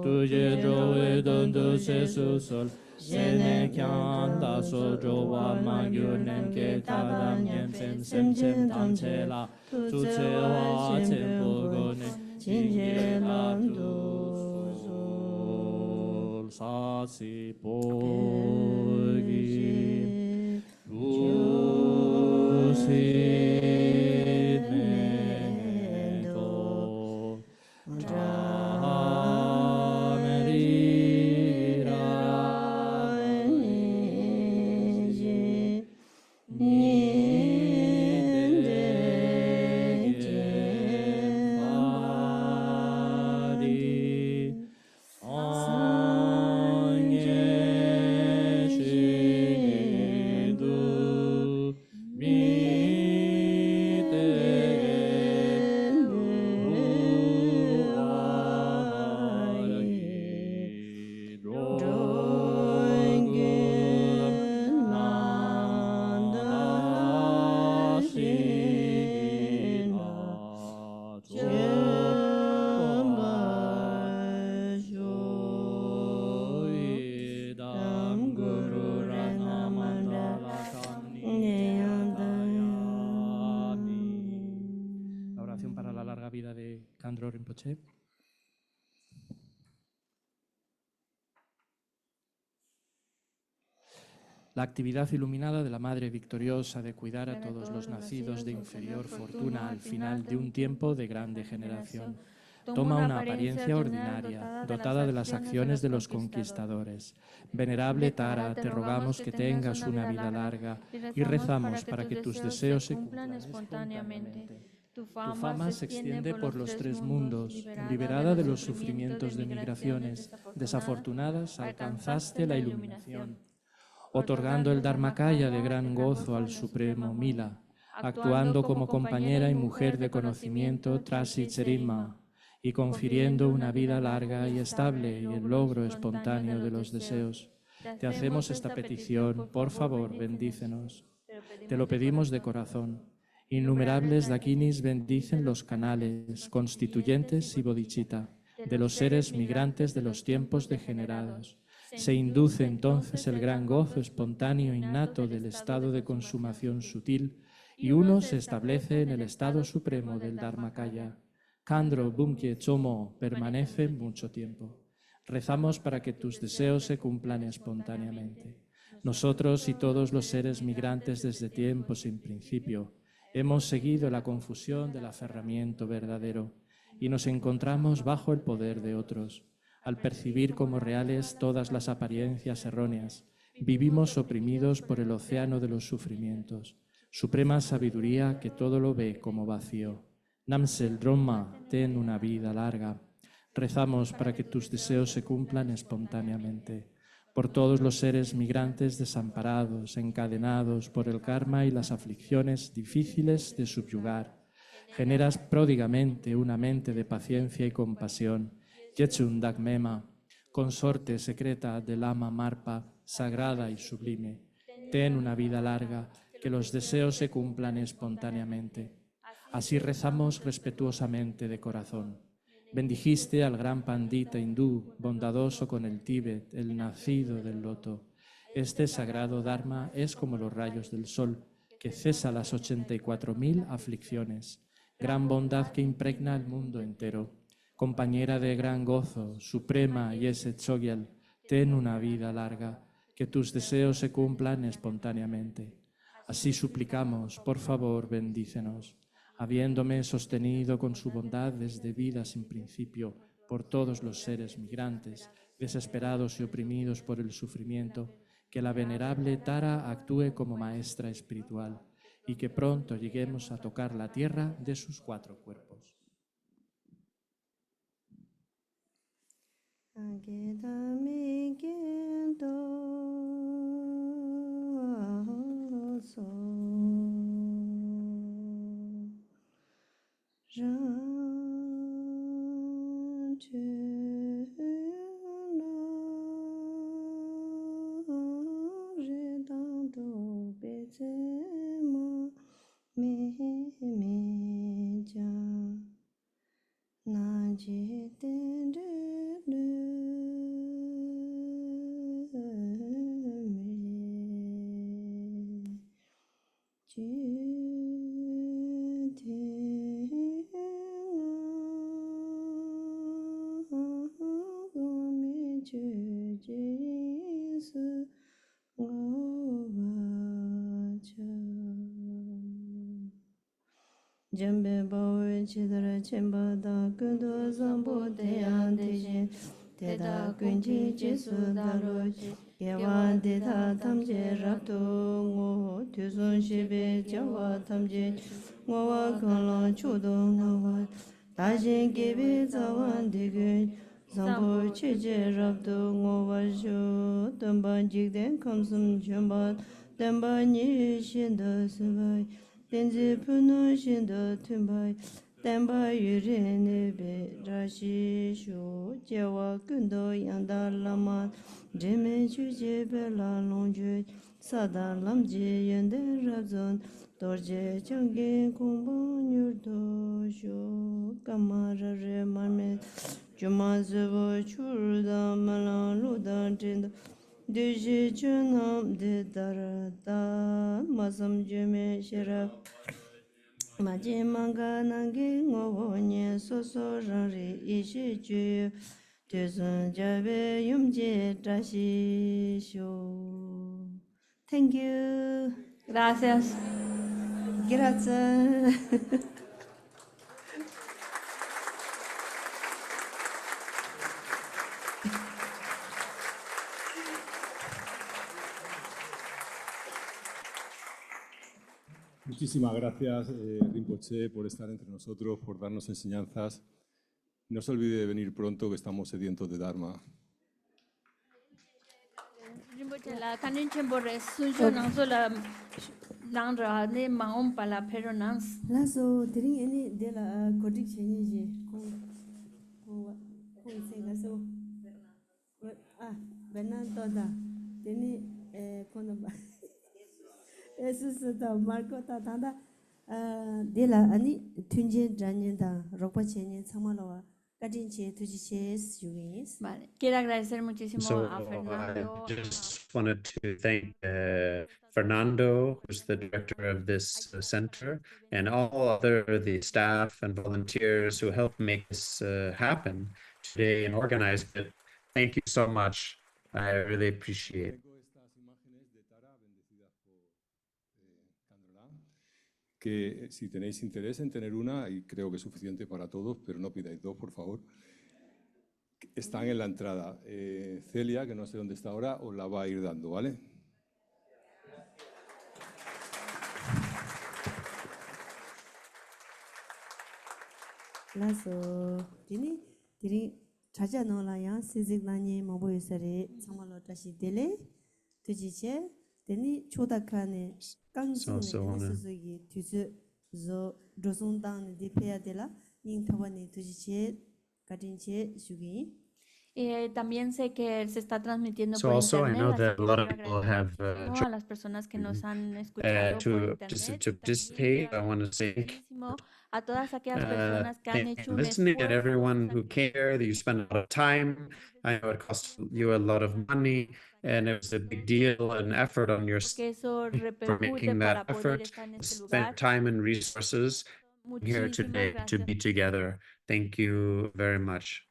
Tuje Drowe Dundu Sesu Sol Sene kyan da so jowa ma gyu nem ke tadam yen sem tam che la tu che wa che po go ne jin ye la du sol sa si po gi du si ne to Mi KHANDRO Rinpoche. La actividad iluminada de la Madre Victoriosa de cuidar a todos los nacidos de inferior fortuna al final de un tiempo de gran degeneración toma una apariencia ordinaria, dotada de las acciones de los conquistadores. Venerable Tara, te rogamos que tengas una vida larga y rezamos para que tus deseos se cumplan espontáneamente. Tu fama se extiende por los tres mundos. Liberada de los sufrimientos de migraciones desafortunadas, alcanzaste la iluminación, otorgando el Dharmakaya de gran gozo al Supremo Mila, actuando como compañera y mujer de conocimiento TSERINGMA y confiriendo una vida larga y estable y el logro espontáneo de los deseos. Te hacemos esta petición, por favor, bendícenos. Te lo pedimos de corazón. Innumerables dakinis bendicen los canales, constituyentes y Bodichita, de los seres migrantes de los tiempos degenerados. Se induce entonces el gran gozo espontáneo innato del estado de consumación sutil y uno se establece en el estado supremo del Dharmakaya. KHANDRO Bumkye Chomo permanece mucho tiempo. Rezamos para que tus deseos se cumplan espontáneamente. Nosotros y todos los seres migrantes desde tiempos sin principio hemos seguido la confusión del aferramiento verdadero y nos encontramos bajo el poder de otros. Al percibir como reales todas las apariencias erróneas, vivimos oprimidos por el océano de los sufrimientos. Suprema sabiduría que todo lo ve como vacío. Namsel Dromma, ten una vida larga. Rezamos para que tus deseos se cumplan espontáneamente. Por todos los seres migrantes desamparados, encadenados por el karma y las aflicciones difíciles de subyugar. Generas pródigamente una mente de paciencia y compasión. Yechun Dagmema, consorte secreta del Ama Marpa, sagrada y sublime. Ten una vida larga, que los deseos se cumplan espontáneamente. Así rezamos respetuosamente de corazón. Bendijiste al gran pandita hindú, bondadoso con el Tíbet, el nacido del loto. Este sagrado Dharma es como los rayos del sol, que cesa las 84.000 aflicciones. Gran bondad que impregna el mundo entero. Compañera de gran gozo, suprema Yese Tsogyal, ten una vida larga, que tus deseos se cumplan espontáneamente. Así suplicamos, por favor, bendícenos. Habiéndome sostenido con su bondad desde vida sin principio por todos los seres migrantes, desesperados y oprimidos por el sufrimiento, que la venerable Tara actúe como maestra espiritual y que pronto lleguemos a tocar la tierra de sus 4 cuerpos. Jambe bawe chidara chemba da kundo zambo te ante te da kunji jesu daro yewa de ta tamje rabdo ngo tuzon shebe jawa tamje ngo wa kanla chudo ngo wa dajen gebe zawan dege zambo cheje rabdo ngo wa shu domba jigden kamsum jomba domba ni shinda subai Tenzi puno shindo tumbai, tenba yurine be rashi shu, jewa kundo yanda lama, jime chuje be la longju, sada lamji yende rabzon, dorje changi kumbo nyurdo shu, kamara re marme, juma zubo churda malan ludan jindo, Duji chunam de darada, masam jume shirab, Maji manga nangi ngobo nye soso rangri ishi ju tuzun jabe yumje dashi sho. Thank you. Gracias. Grazie. Muchísimas gracias, Rinpoche, por estar entre nosotros, por darnos enseñanzas. No se olvide de venir pronto, que estamos sedientos de Dharma. Rinpoche la kanin chenpo re sunjo nangso la nangra ne maom pala pero nans. Laso dering any de la kodik chenye je ko senga so Bernardo da deni kono ba esusu da Marco ta tanda de la ani tunje janyen da rokpa chenye chamalo kadin che tuji che yugis. Vale, quiero agradecer muchísimo So a Fernando. I just wanted to thank Fernando, who's the director of this center, and all the staff and volunteers who helped make this happen today and organize it. Thank you so much. I really appreciate it. Tengo estas imágenes de Tara bendecidas por KHANDRO, que si tenéis interés en tener una, y creo que es suficiente para todos, pero no pidáis dos, por favor, están en la entrada. Celia, que no sé dónde está ahora, os la va a ir dando, ¿vale? Laso diri chaja no la yang sizik nani mabu yusare chamalo tashi dele tujiche deni chodakane kangsu ne suzugi tuzu zo dosung dang de peya dela ning tawani tujiche kadinche shugi. También sé que se está transmitiendo So por also I know internet, that así a que lot of quiero people agradecer have muchísimo a las personas que nos han escuchado por to internet. to Y también participate. quiero I want to agradecer thank muchísimo a todas aquellas personas que han hecho un listening and esfuerzo, everyone todas who aquellas cared, that you spend a lot of time. I know it cost you a lot of money and it was a big deal and effort on your porque eso for repercute making that para poder effort, estar en este spend lugar. time and resources here Muchísimas today to gracias. be together. Thank you very much.